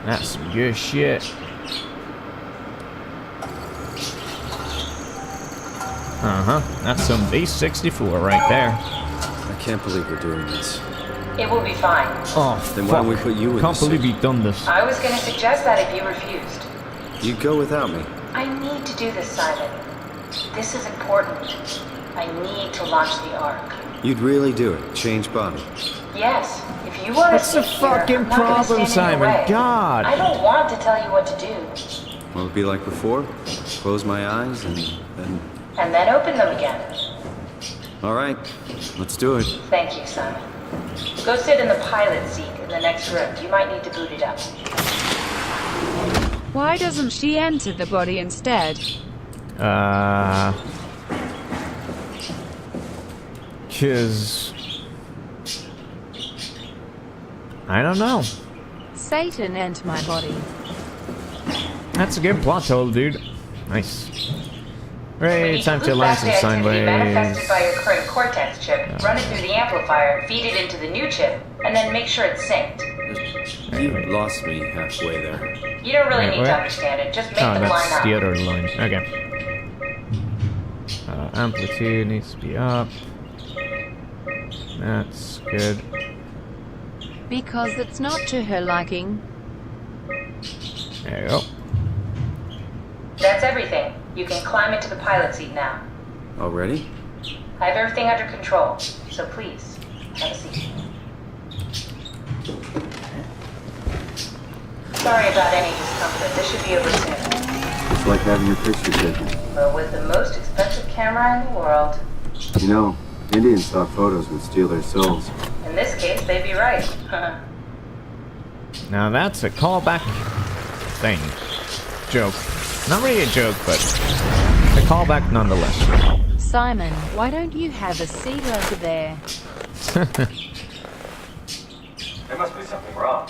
[SPEAKER 1] That's some good shit. That's some B64 right there.
[SPEAKER 8] I can't believe we're doing this.
[SPEAKER 10] It will be fine.
[SPEAKER 1] Oh,
[SPEAKER 8] Then
[SPEAKER 1] fuck.
[SPEAKER 8] why don't we put you in
[SPEAKER 1] Can't
[SPEAKER 8] the
[SPEAKER 1] believe
[SPEAKER 8] suit?
[SPEAKER 1] you've done this.
[SPEAKER 10] I was gonna suggest that if you refused.
[SPEAKER 8] You'd go without me.
[SPEAKER 10] I need to do this, Simon. This is important. I need to launch the Ark.
[SPEAKER 8] You'd really do it. Change body.
[SPEAKER 10] Yes, if you want to
[SPEAKER 1] What's the
[SPEAKER 10] sit here,
[SPEAKER 1] fucking
[SPEAKER 10] I'm not gonna
[SPEAKER 1] problem,
[SPEAKER 10] stand in your
[SPEAKER 1] Simon?
[SPEAKER 10] way.
[SPEAKER 1] God.
[SPEAKER 10] I don't want to tell you what to do.
[SPEAKER 8] What would it be like before? Close my eyes and then...
[SPEAKER 10] And then open them again.
[SPEAKER 8] Alright, let's do it.
[SPEAKER 10] Thank you, Simon. Go sit in the pilot seat in the next room. You might need to boot it up.
[SPEAKER 3] Why doesn't she enter the body instead?
[SPEAKER 1] Cause... I don't know.
[SPEAKER 2] Satan enter my body.
[SPEAKER 1] That's a good plot hole, dude. Nice. Right, time to
[SPEAKER 10] Loop
[SPEAKER 1] align
[SPEAKER 10] back
[SPEAKER 1] some
[SPEAKER 10] the activity manifested
[SPEAKER 1] sideways.
[SPEAKER 10] by your current Cortex chip, run it through the amplifier, feed it into the new chip, and then make sure it's synced.
[SPEAKER 8] You lost me halfway there.
[SPEAKER 10] You don't really
[SPEAKER 1] Wait,
[SPEAKER 10] need
[SPEAKER 1] what?
[SPEAKER 10] to understand it, just make
[SPEAKER 1] Oh,
[SPEAKER 10] them line
[SPEAKER 1] that's
[SPEAKER 10] up.
[SPEAKER 1] the other line. Okay. Amplitude needs to be up. That's good.
[SPEAKER 2] Because it's not to her liking.
[SPEAKER 1] There you go.
[SPEAKER 10] That's everything. You can climb into the pilot seat now.
[SPEAKER 8] Already?
[SPEAKER 10] I have everything under control, so please, have a seat. Sorry about any discomfort. This should be over soon.
[SPEAKER 8] It's like having your picture taken.
[SPEAKER 10] But with the most expensive camera in the world,
[SPEAKER 8] You know, Indian stock photos would steal their souls.
[SPEAKER 10] in this case, they'd be right.
[SPEAKER 1] Now that's a callback thing. Joke. Not really a joke, but a callback nonetheless.
[SPEAKER 2] Simon, why don't you have a seat over there?
[SPEAKER 6] There must be something wrong.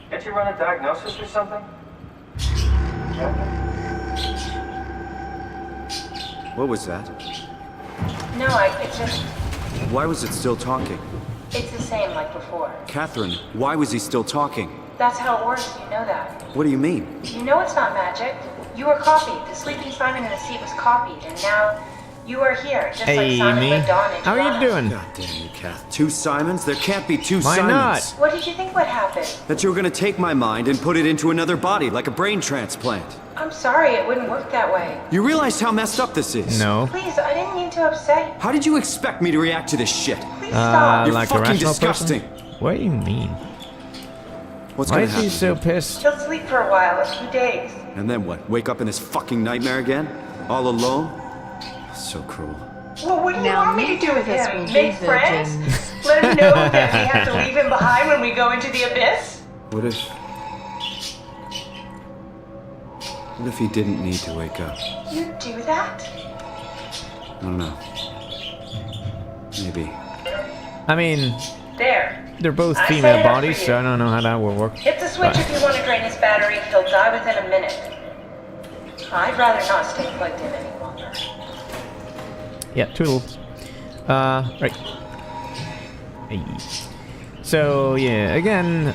[SPEAKER 6] Can't you run a diagnosis or something?
[SPEAKER 8] What was that?
[SPEAKER 10] No, it's just,
[SPEAKER 8] Why was it still talking?
[SPEAKER 10] it's the same like before.
[SPEAKER 8] Catherine, why was he still talking?
[SPEAKER 10] That's how it works, you know that.
[SPEAKER 8] What do you mean?
[SPEAKER 10] You know it's not magic. You were copied. The sleeping Simon in the seat was copied, and now you are here, just like Simon
[SPEAKER 1] Amy,
[SPEAKER 10] lived on into
[SPEAKER 1] how are you
[SPEAKER 10] us.
[SPEAKER 1] doing?
[SPEAKER 8] God damn you, Kath. Two Simons? There can't be two
[SPEAKER 1] Why
[SPEAKER 8] Simons.
[SPEAKER 1] not?
[SPEAKER 10] What did you think would happen?
[SPEAKER 8] That you were gonna take my mind and put it into another body, like a brain transplant.
[SPEAKER 10] I'm sorry, it wouldn't work that way.
[SPEAKER 8] You realize how messed up this is?
[SPEAKER 1] No.
[SPEAKER 10] Please, I didn't mean to upset you.
[SPEAKER 8] How did you expect me to react to this shit?
[SPEAKER 10] Please stop.
[SPEAKER 8] You're
[SPEAKER 1] Like a
[SPEAKER 8] fucking
[SPEAKER 1] rational
[SPEAKER 8] disgusting.
[SPEAKER 1] person? What do you mean?
[SPEAKER 8] What's
[SPEAKER 1] Why
[SPEAKER 8] gonna
[SPEAKER 1] is
[SPEAKER 8] happen?
[SPEAKER 1] he so pissed?
[SPEAKER 10] He'll sleep for a while, a few days.
[SPEAKER 8] And then what? Wake up in this fucking nightmare again? All alone? So cruel.
[SPEAKER 10] Well, what do you
[SPEAKER 2] Now
[SPEAKER 10] want me to do with
[SPEAKER 2] neither of us
[SPEAKER 10] him?
[SPEAKER 2] will
[SPEAKER 10] Make
[SPEAKER 2] be
[SPEAKER 10] friends?
[SPEAKER 2] virgins.
[SPEAKER 10] Let him know that we have to leave him behind when we go into the abyss?
[SPEAKER 8] What if he didn't need to wake up?
[SPEAKER 10] You'd do that?
[SPEAKER 8] I don't know. Maybe.
[SPEAKER 1] I mean,
[SPEAKER 10] There.
[SPEAKER 1] they're both
[SPEAKER 10] I
[SPEAKER 1] female
[SPEAKER 10] set it up
[SPEAKER 1] bodies,
[SPEAKER 10] for you.
[SPEAKER 1] so I don't know how that will work.
[SPEAKER 10] Hit the switch
[SPEAKER 1] But-
[SPEAKER 10] if you want to drain his battery. He'll die within a minute. I'd rather not stay plugged in any longer.
[SPEAKER 1] Yeah, toodles. Right. Hey. So, yeah, again,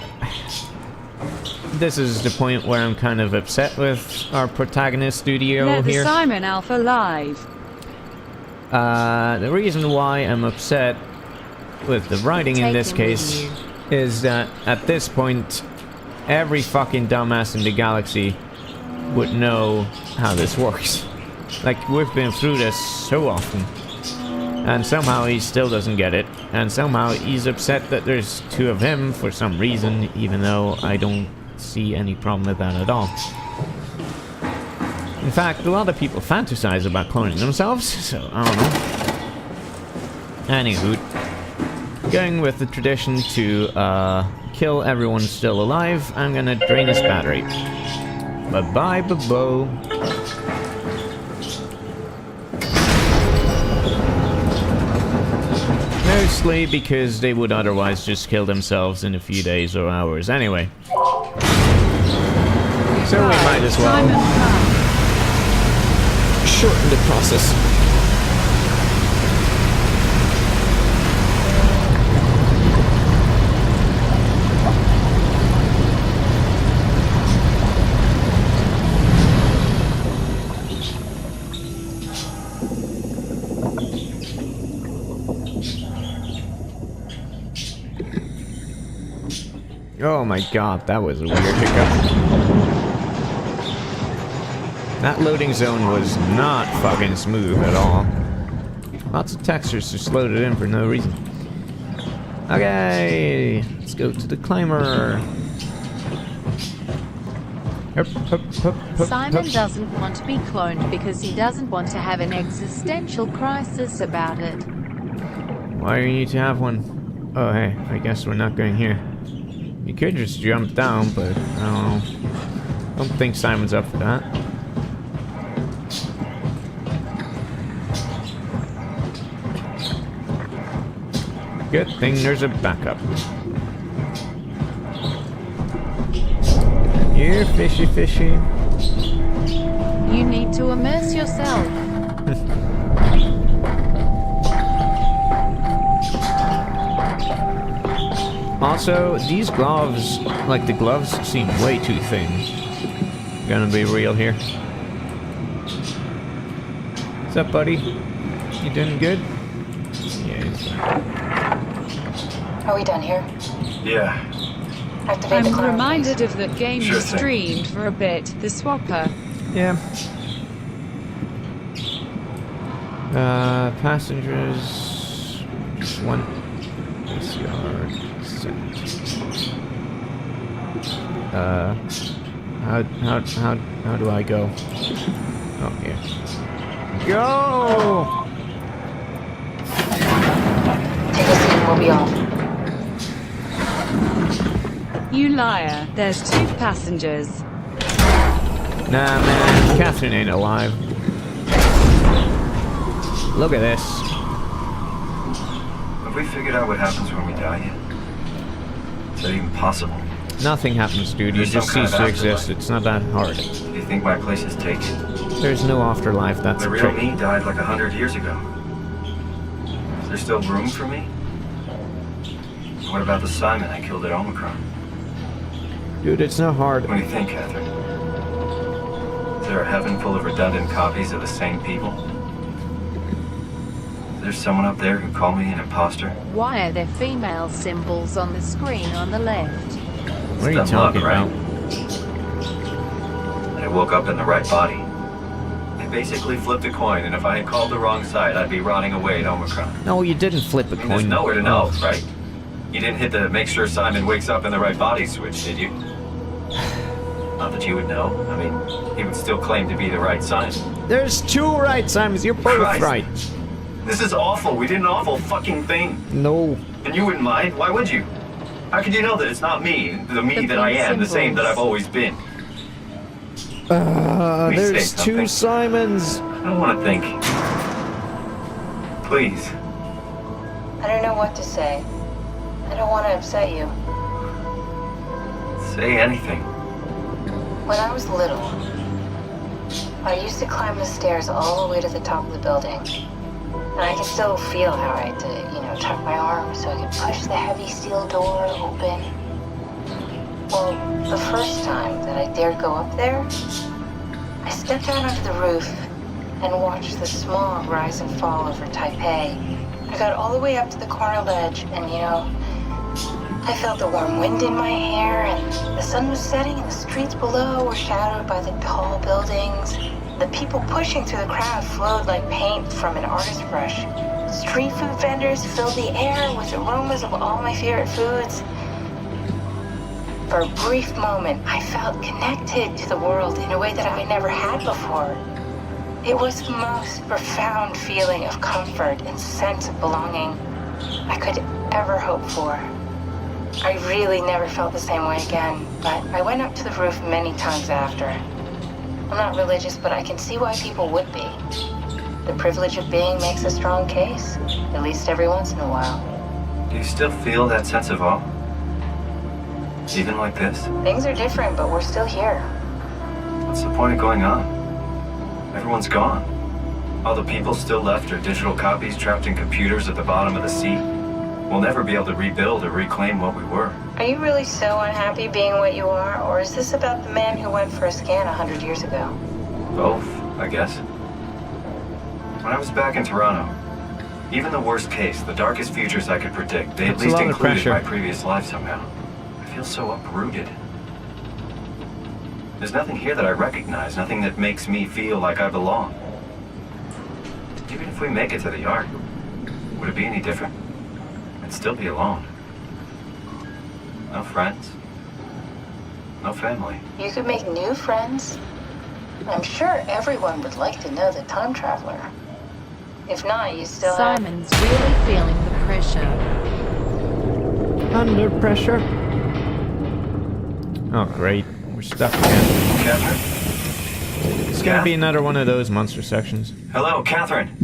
[SPEAKER 1] this is the point where I'm kind of upset with our protagonist studio
[SPEAKER 3] Let the
[SPEAKER 1] here.
[SPEAKER 3] Simon Alpha live.
[SPEAKER 1] The reason why I'm upset with the writing in this case is that at this point, every fucking dumbass in the galaxy would know how this works. Like, we've been through this so often. And somehow he still doesn't get it. And somehow he's upset that there's two of him for some reason, even though I don't see any problem with that at all. In fact, a lot of people fantasize about cloning themselves, so I don't know. Anywho, going with the tradition to kill everyone still alive, I'm gonna drain this battery. Bye-bye, Babo. Mostly because they would otherwise just kill themselves in a few days or hours anyway. So we might as well shorten the process. Oh my god, that was a weird hiccup. That loading zone was not fucking smooth at all. Lots of textures just loaded in for no reason. Okay, let's go to the climber. Hup, hup, hup, hup,
[SPEAKER 2] Simon
[SPEAKER 1] hup.
[SPEAKER 2] doesn't want to be cloned because he doesn't want to have an existential crisis about it.
[SPEAKER 1] Why do you need to have one? Oh hey, I guess we're not going here. You could just jump down, but I don't know. Don't think Simon's up for that. Good thing there's a backup. Here, fishy, fishy.
[SPEAKER 2] You need to immerse yourself.
[SPEAKER 1] Also, these gloves, like the gloves, seem way too thin. Gonna be real here. What's up, buddy? You doing good? Yeah, he's fine.
[SPEAKER 16] Are we done here?
[SPEAKER 11] Yeah.
[SPEAKER 16] Activate the
[SPEAKER 3] I'm
[SPEAKER 16] climber,
[SPEAKER 3] reminded
[SPEAKER 16] please.
[SPEAKER 3] of that game
[SPEAKER 11] Sure
[SPEAKER 3] you
[SPEAKER 11] thing.
[SPEAKER 3] streamed for a bit, the Swapper.
[SPEAKER 1] Yeah. Passengers. Just one. PCR. How do I go? Oh, here. Go!
[SPEAKER 16] Take a seat and we'll be off.
[SPEAKER 3] You liar, there's 2 passengers.
[SPEAKER 1] Nah, man, Catherine ain't alive. Look at this.
[SPEAKER 11] Have we figured out what happens when we die yet? Is that even possible?
[SPEAKER 1] Nothing happens, dude. You
[SPEAKER 11] There's some
[SPEAKER 1] just
[SPEAKER 11] kind
[SPEAKER 1] cease
[SPEAKER 11] of
[SPEAKER 1] to
[SPEAKER 11] afterlife.
[SPEAKER 1] exist. It's not that hard.
[SPEAKER 11] Do you think my place is taken?
[SPEAKER 1] There's no afterlife, that's
[SPEAKER 11] The
[SPEAKER 1] a
[SPEAKER 11] real
[SPEAKER 1] trick.
[SPEAKER 11] me died like 100 years ago. Is there still room for me? What about the Simon I killed at Omicron?
[SPEAKER 1] Dude, it's not hard.
[SPEAKER 11] What do you think, Catherine? Is there a heaven full of redundant copies of the same people? Is there someone up there who called me an imposter?
[SPEAKER 2] Why are there female symbols on the screen on the left?
[SPEAKER 1] What are you
[SPEAKER 11] It's dumb luck,
[SPEAKER 1] talking
[SPEAKER 11] right?
[SPEAKER 1] about?
[SPEAKER 11] I woke up in the right body. I basically flipped a coin, and if I had called the wrong side, I'd be rotting away at Omicron.
[SPEAKER 1] No, you didn't flip a
[SPEAKER 11] I mean, there's
[SPEAKER 1] coin.
[SPEAKER 11] nowhere to know, right? You didn't hit the make sure Simon wakes up in the right body switch, did you? Not that you would know. I mean, he would still claim to be the right Simon.
[SPEAKER 1] There's 2 right Simons. You're both
[SPEAKER 11] Christ.
[SPEAKER 1] right.
[SPEAKER 11] This is awful. We did an awful fucking thing.
[SPEAKER 1] No.
[SPEAKER 11] And you wouldn't mind? Why would you? How could you know that it's not me, the me that I am, the same that I've always been? Please say
[SPEAKER 1] There's 2
[SPEAKER 11] something.
[SPEAKER 1] Simons.
[SPEAKER 11] I don't want to think. Please.
[SPEAKER 16] I don't know what to say. I don't want to upset you.
[SPEAKER 11] Say anything.
[SPEAKER 16] When I was little, I used to climb the stairs all the way to the top of the building. And I can still feel how I had to, tuck my arm so I could push the heavy steel door open. Well, the first time that I dared go up there, I stepped out onto the roof and watched the smog rise and fall over Taipei. I got all the way up to the corner ledge and, I felt the warm wind in my hair, and the sun was setting, and the streets below were shadowed by the tall buildings. The people pushing through the crowd flowed like paint from an artist's brush.
[SPEAKER 10] Street food vendors filled the air with aromas of all my favorite foods. For a brief moment, I felt connected to the world in a way that I never had before. It was the most profound feeling of comfort and sense of belonging I could ever hope for. I really never felt the same way again, but I went up to the roof many times after. I'm not religious, but I can see why people would be. The privilege of being makes a strong case, at least every once in a while.
[SPEAKER 11] Do you still feel that sense of awe? Even like this?
[SPEAKER 10] Things are different, but we're still here.
[SPEAKER 11] What's the point of going on? Everyone's gone. All the people still left are digital copies trapped in computers at the bottom of the sea. We'll never be able to rebuild or reclaim what we were.
[SPEAKER 10] Are you really so unhappy being what you are, or is this about the man who went for a scan 100 years ago?
[SPEAKER 11] Both, I guess. When I was back in Toronto, even the worst case, the darkest futures I could predict, they at least included my previous life somehow. I feel so uprooted. There's nothing here that I recognize, nothing that makes me feel like I belong. Even if we make it to the Ark, would it be any different? I'd still be alone. No friends. No family.
[SPEAKER 10] You could make new friends. I'm sure everyone would like to know the time traveler. If not, you still
[SPEAKER 2] Simon's really feeling the pressure.
[SPEAKER 1] Under pressure. Oh, great. We're stuck again.
[SPEAKER 11] Catherine?
[SPEAKER 1] It's gonna be another one of those monster sections.
[SPEAKER 11] Hello, Catherine.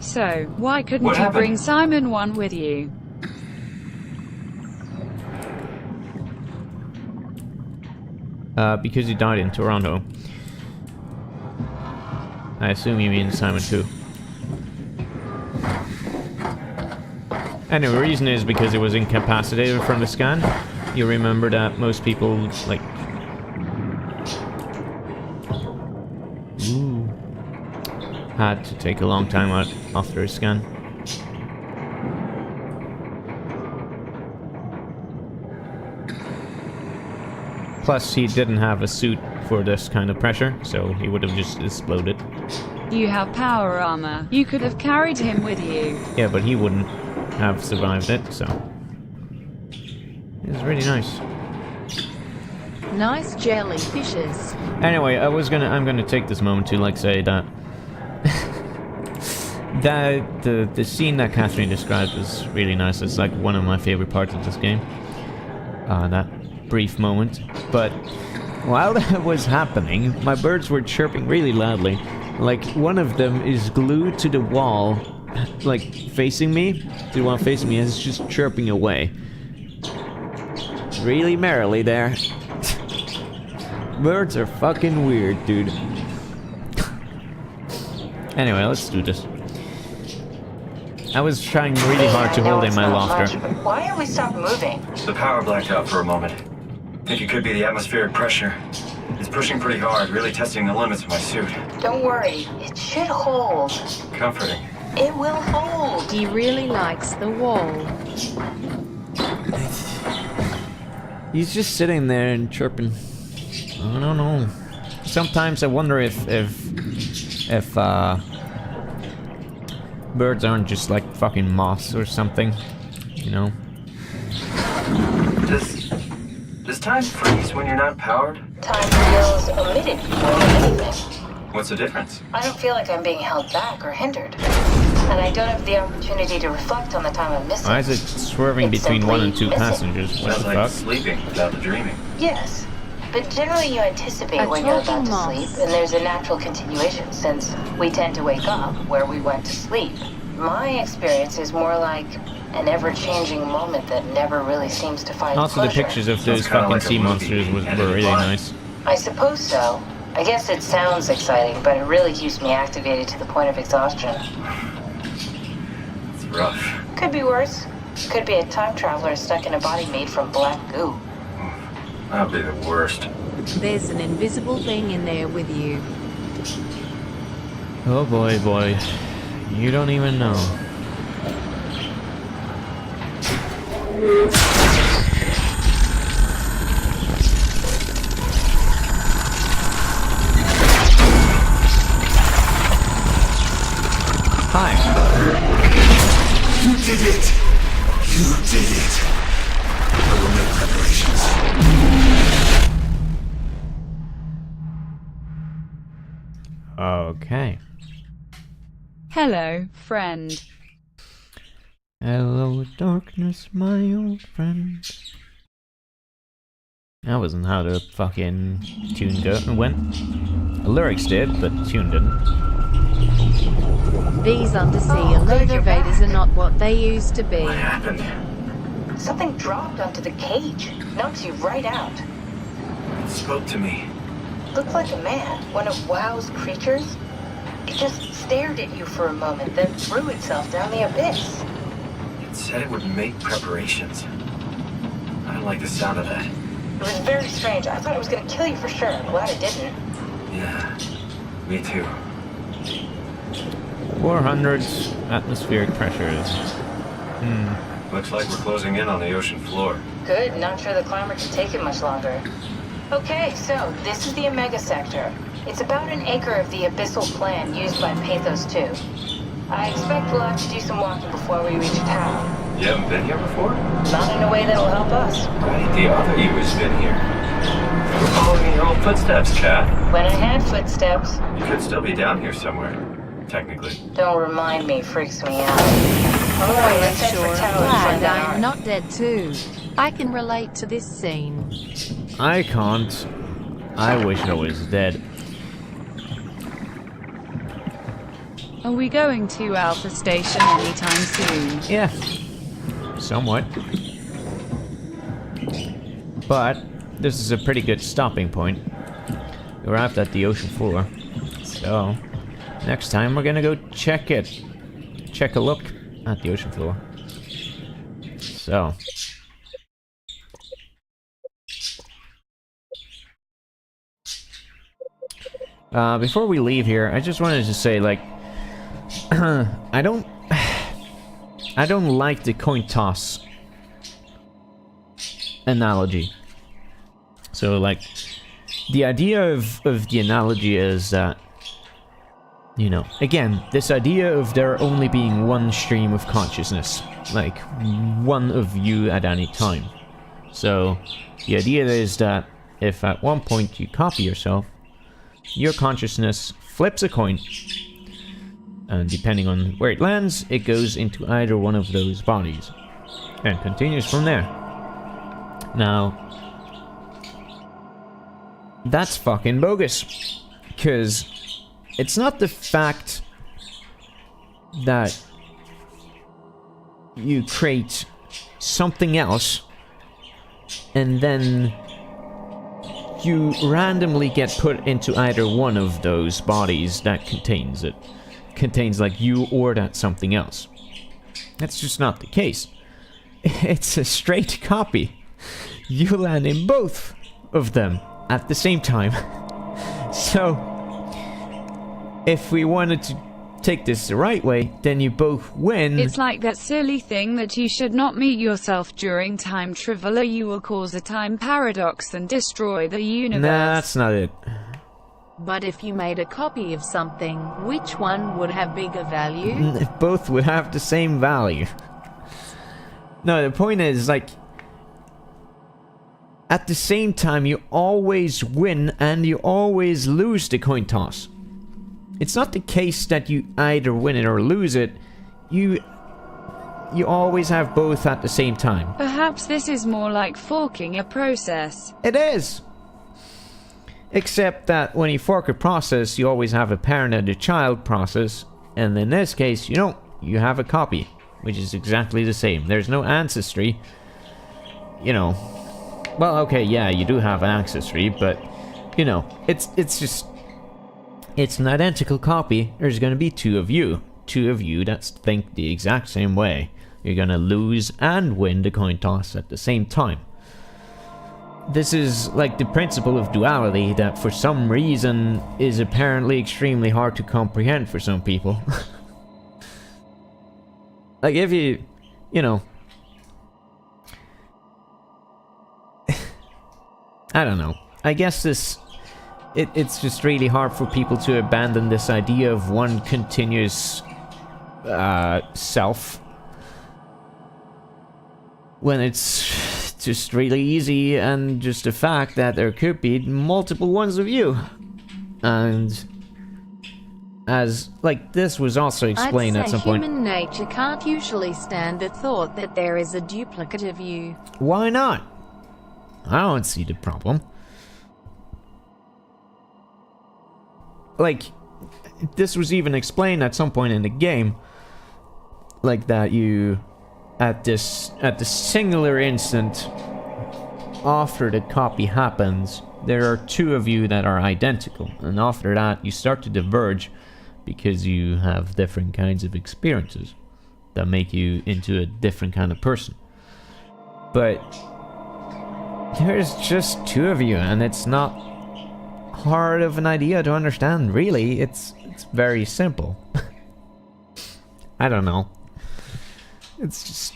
[SPEAKER 3] So, why couldn't
[SPEAKER 11] What
[SPEAKER 3] you
[SPEAKER 11] happened?
[SPEAKER 3] bring Simon one with you?
[SPEAKER 1] Because he died in Toronto. I assume you mean Simon too. And the reason is because it was incapacitated from the scan. You remember that most people, like... had to take a long time out after a scan. Plus, he didn't have a suit for this kind of pressure, so he would have just exploded.
[SPEAKER 3] You have power armor. You could have carried him with you.
[SPEAKER 1] Yeah, but he wouldn't have survived it, so... It was really nice.
[SPEAKER 2] Nice jellyfishes.
[SPEAKER 1] Anyway, I'm gonna take this moment to, like, say that... the scene that Catherine described was really nice. It's like one of my favorite parts of this game. That brief moment. But while that was happening, my birds were chirping really loudly. Like, one of them is glued to the wall, like, facing me. The one facing me is just chirping away. Really merrily there. Birds are fucking weird, dude. Anyway, let's do this. I was trying really hard to hold in my laughter.
[SPEAKER 10] Why don't we stop moving?
[SPEAKER 11] The power blacked out for a moment. Think it could be the atmospheric pressure. It's pushing pretty hard, really testing the limits of my suit.
[SPEAKER 10] Don't worry, it should hold.
[SPEAKER 11] Comforting.
[SPEAKER 10] It will hold.
[SPEAKER 2] He really likes the wall.
[SPEAKER 1] He's just sitting there and chirping. I don't know. Sometimes I wonder if birds aren't just like fucking moths or something, you know?
[SPEAKER 11] Does time freeze when you're not powered?
[SPEAKER 10] Time feels omitted more than anything.
[SPEAKER 11] What's the difference?
[SPEAKER 10] I don't feel like I'm being held back or hindered. And I don't have the opportunity to reflect on the time I'm missing.
[SPEAKER 1] Why is it swerving
[SPEAKER 10] It's
[SPEAKER 1] between one and two
[SPEAKER 10] simply
[SPEAKER 1] passengers? What
[SPEAKER 11] Sounds
[SPEAKER 1] the
[SPEAKER 11] like
[SPEAKER 1] fuck?
[SPEAKER 11] sleeping without the dreaming.
[SPEAKER 10] Yes, but generally you anticipate when you're about to sleep, and there's a natural continuation since we tend to wake up where we went to sleep. My experience is more like an ever-changing moment that never really seems to find
[SPEAKER 1] Also, the
[SPEAKER 10] closure.
[SPEAKER 1] pictures of those fucking sea monsters were really nice.
[SPEAKER 10] I suppose so. I guess it sounds exciting, but it really keeps me activated to the point of exhaustion.
[SPEAKER 11] It's rough.
[SPEAKER 10] Could be worse. Could be a time traveler stuck in a body made from black goo.
[SPEAKER 11] That'd be the worst.
[SPEAKER 2] There's an invisible thing in there with you.
[SPEAKER 1] Oh boy, boy. You don't even know. Hi.
[SPEAKER 17] You did it. I will make preparations.
[SPEAKER 1] Okay.
[SPEAKER 3] Hello, friend.
[SPEAKER 1] Hello, darkness, my old friend. That wasn't how the fucking tune went. The lyrics did, but the tune didn't.
[SPEAKER 2] These undersea elevators are not what they used to be.
[SPEAKER 11] What happened?
[SPEAKER 10] Something dropped onto the cage. Knocks you right out.
[SPEAKER 11] It spoke to me.
[SPEAKER 10] Looked like a man, one of WoW's creatures. It just stared at you for a moment, then threw itself down the abyss.
[SPEAKER 11] It said it would make preparations. I don't like the sound of that.
[SPEAKER 10] It was very strange. I thought it was going to kill you for sure. I'm glad it didn't.
[SPEAKER 11] Yeah, me too.
[SPEAKER 1] 400 atmospheric pressures.
[SPEAKER 11] Looks like we're closing in on the ocean floor.
[SPEAKER 10] Good. Not sure the climber can take it much longer. Okay, so this is the Omega Sector. It's about an acre of the abyssal plan used by Pathos 2. I expect we'll have to do some walking before we reach town.
[SPEAKER 11] You haven't been here before?
[SPEAKER 10] Not in a way that'll help us.
[SPEAKER 11] Right, the other you has been here. You're following your own footsteps, Kat.
[SPEAKER 10] When I had footsteps.
[SPEAKER 11] You could still be down here somewhere, technically.
[SPEAKER 10] Don't remind me, freaks me out. Alright, let's head for town and find
[SPEAKER 2] Glad
[SPEAKER 10] out.
[SPEAKER 2] I'm not dead too. I can relate to this scene.
[SPEAKER 1] I can't. I wish I was dead.
[SPEAKER 3] Are we going to Alpha Station anytime soon?
[SPEAKER 1] Yeah. Somewhat. But this is a pretty good stopping point. We arrived at the ocean floor. So, next time we're gonna go check it. Check a look at the ocean floor. So. Before we leave here, I just wanted to say, like, I don't like the coin toss analogy. So, like, the idea of the analogy is that, you know, again, this idea of there only being one stream of consciousness, like, one of you at any time. So, the idea is that if at one point you copy yourself, your consciousness flips a coin, and depending on where it lands, it goes into either one of those bodies, and continues from there. Now, that's fucking bogus, because it's not the fact that you create something else, and then you randomly get put into either one of those bodies that contains it. Contains like you or that something else. That's just not the case. It's a straight copy. You land in both of them at the same time. So, if we wanted to take this the right way, then you both win.
[SPEAKER 3] It's like that silly thing that you should not meet yourself during time travel or you will cause a time paradox and destroy the universe.
[SPEAKER 1] Nah, that's not it.
[SPEAKER 2] But if you made a copy of something, which one would have bigger value?
[SPEAKER 1] Both would have the same value. No, the point is, like, at the same time, you always win and you always lose the coin toss. It's not the case that you either win it or lose it. You always have both at the same time.
[SPEAKER 3] Perhaps this is more like forking a process.
[SPEAKER 1] It is! Except that when you fork a process, you always have a parent and a child process. And in this case, you don't. You have a copy, which is exactly the same. There's no ancestry. You know. Well, okay, yeah, you do have an ancestry, but, you know, it's just... It's an identical copy. There's gonna be two of you that think the exact same way. You're gonna lose and win the coin toss at the same time. This is like the principle of duality that for some reason is apparently extremely hard to comprehend for some people. Like if you know... I don't know. I guess it's just really hard for people to abandon this idea of one continuous self. when it's just really easy, and just the fact that there could be multiple ones of you. And as, like, this was also explained at some point.
[SPEAKER 2] Human nature can't usually stand the thought that there is a duplicate of you.
[SPEAKER 1] Why not? I don't see the problem. Like, this was even explained at some point in the game. Like that you, at the singular instant after the copy happens, there are two of you that are identical. And after that, you start to diverge because you have different kinds of experiences that make you into a different kind of person. But there's just two of you, and it's not hard of an idea to understand, really. It's very simple. I don't know. It's just...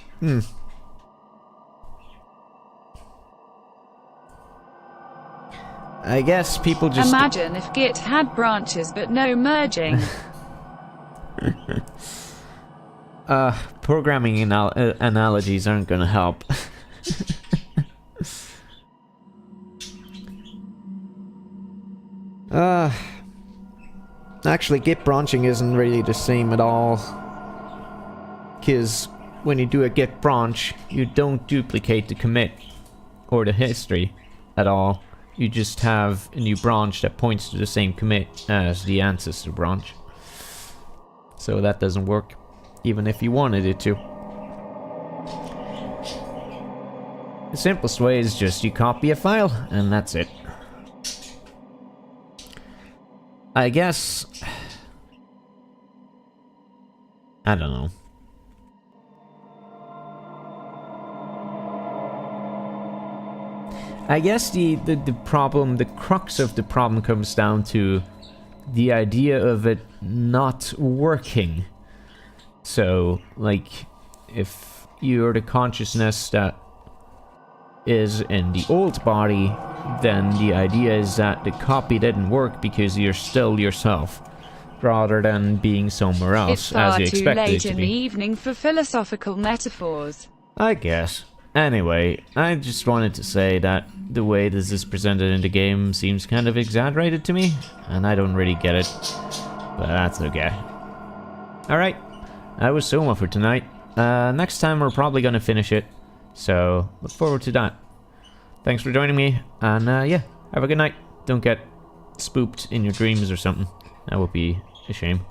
[SPEAKER 1] I guess people just...
[SPEAKER 3] Imagine if Git had branches but no merging.
[SPEAKER 1] Programming analogies aren't gonna help. Actually, Git branching isn't really the same at all. Because when you do a Git branch, you don't duplicate the commit or the history at all. You just have a new branch that points to the same commit as the ancestor branch. So that doesn't work, even if you wanted it to. The simplest way is just you copy a file, and that's it. I guess... I don't know. I guess the problem, the crux of the problem comes down to the idea of it not working. So, like, if you're the consciousness that is in the old body, then the idea is that the copy didn't work because you're still yourself, rather than being somewhere else as you expected it to be.
[SPEAKER 3] It's far too late in the evening for philosophical metaphors.
[SPEAKER 1] I guess. Anyway, I just wanted to say that the way this is presented in the game seems kind of exaggerated to me, and I don't really get it, but that's okay. Alright, that was SOMA for tonight. Next time we're probably gonna finish it, so look forward to that. Thanks for joining me, and yeah, have a good night. Don't get spooked in your dreams or something. That would be a shame.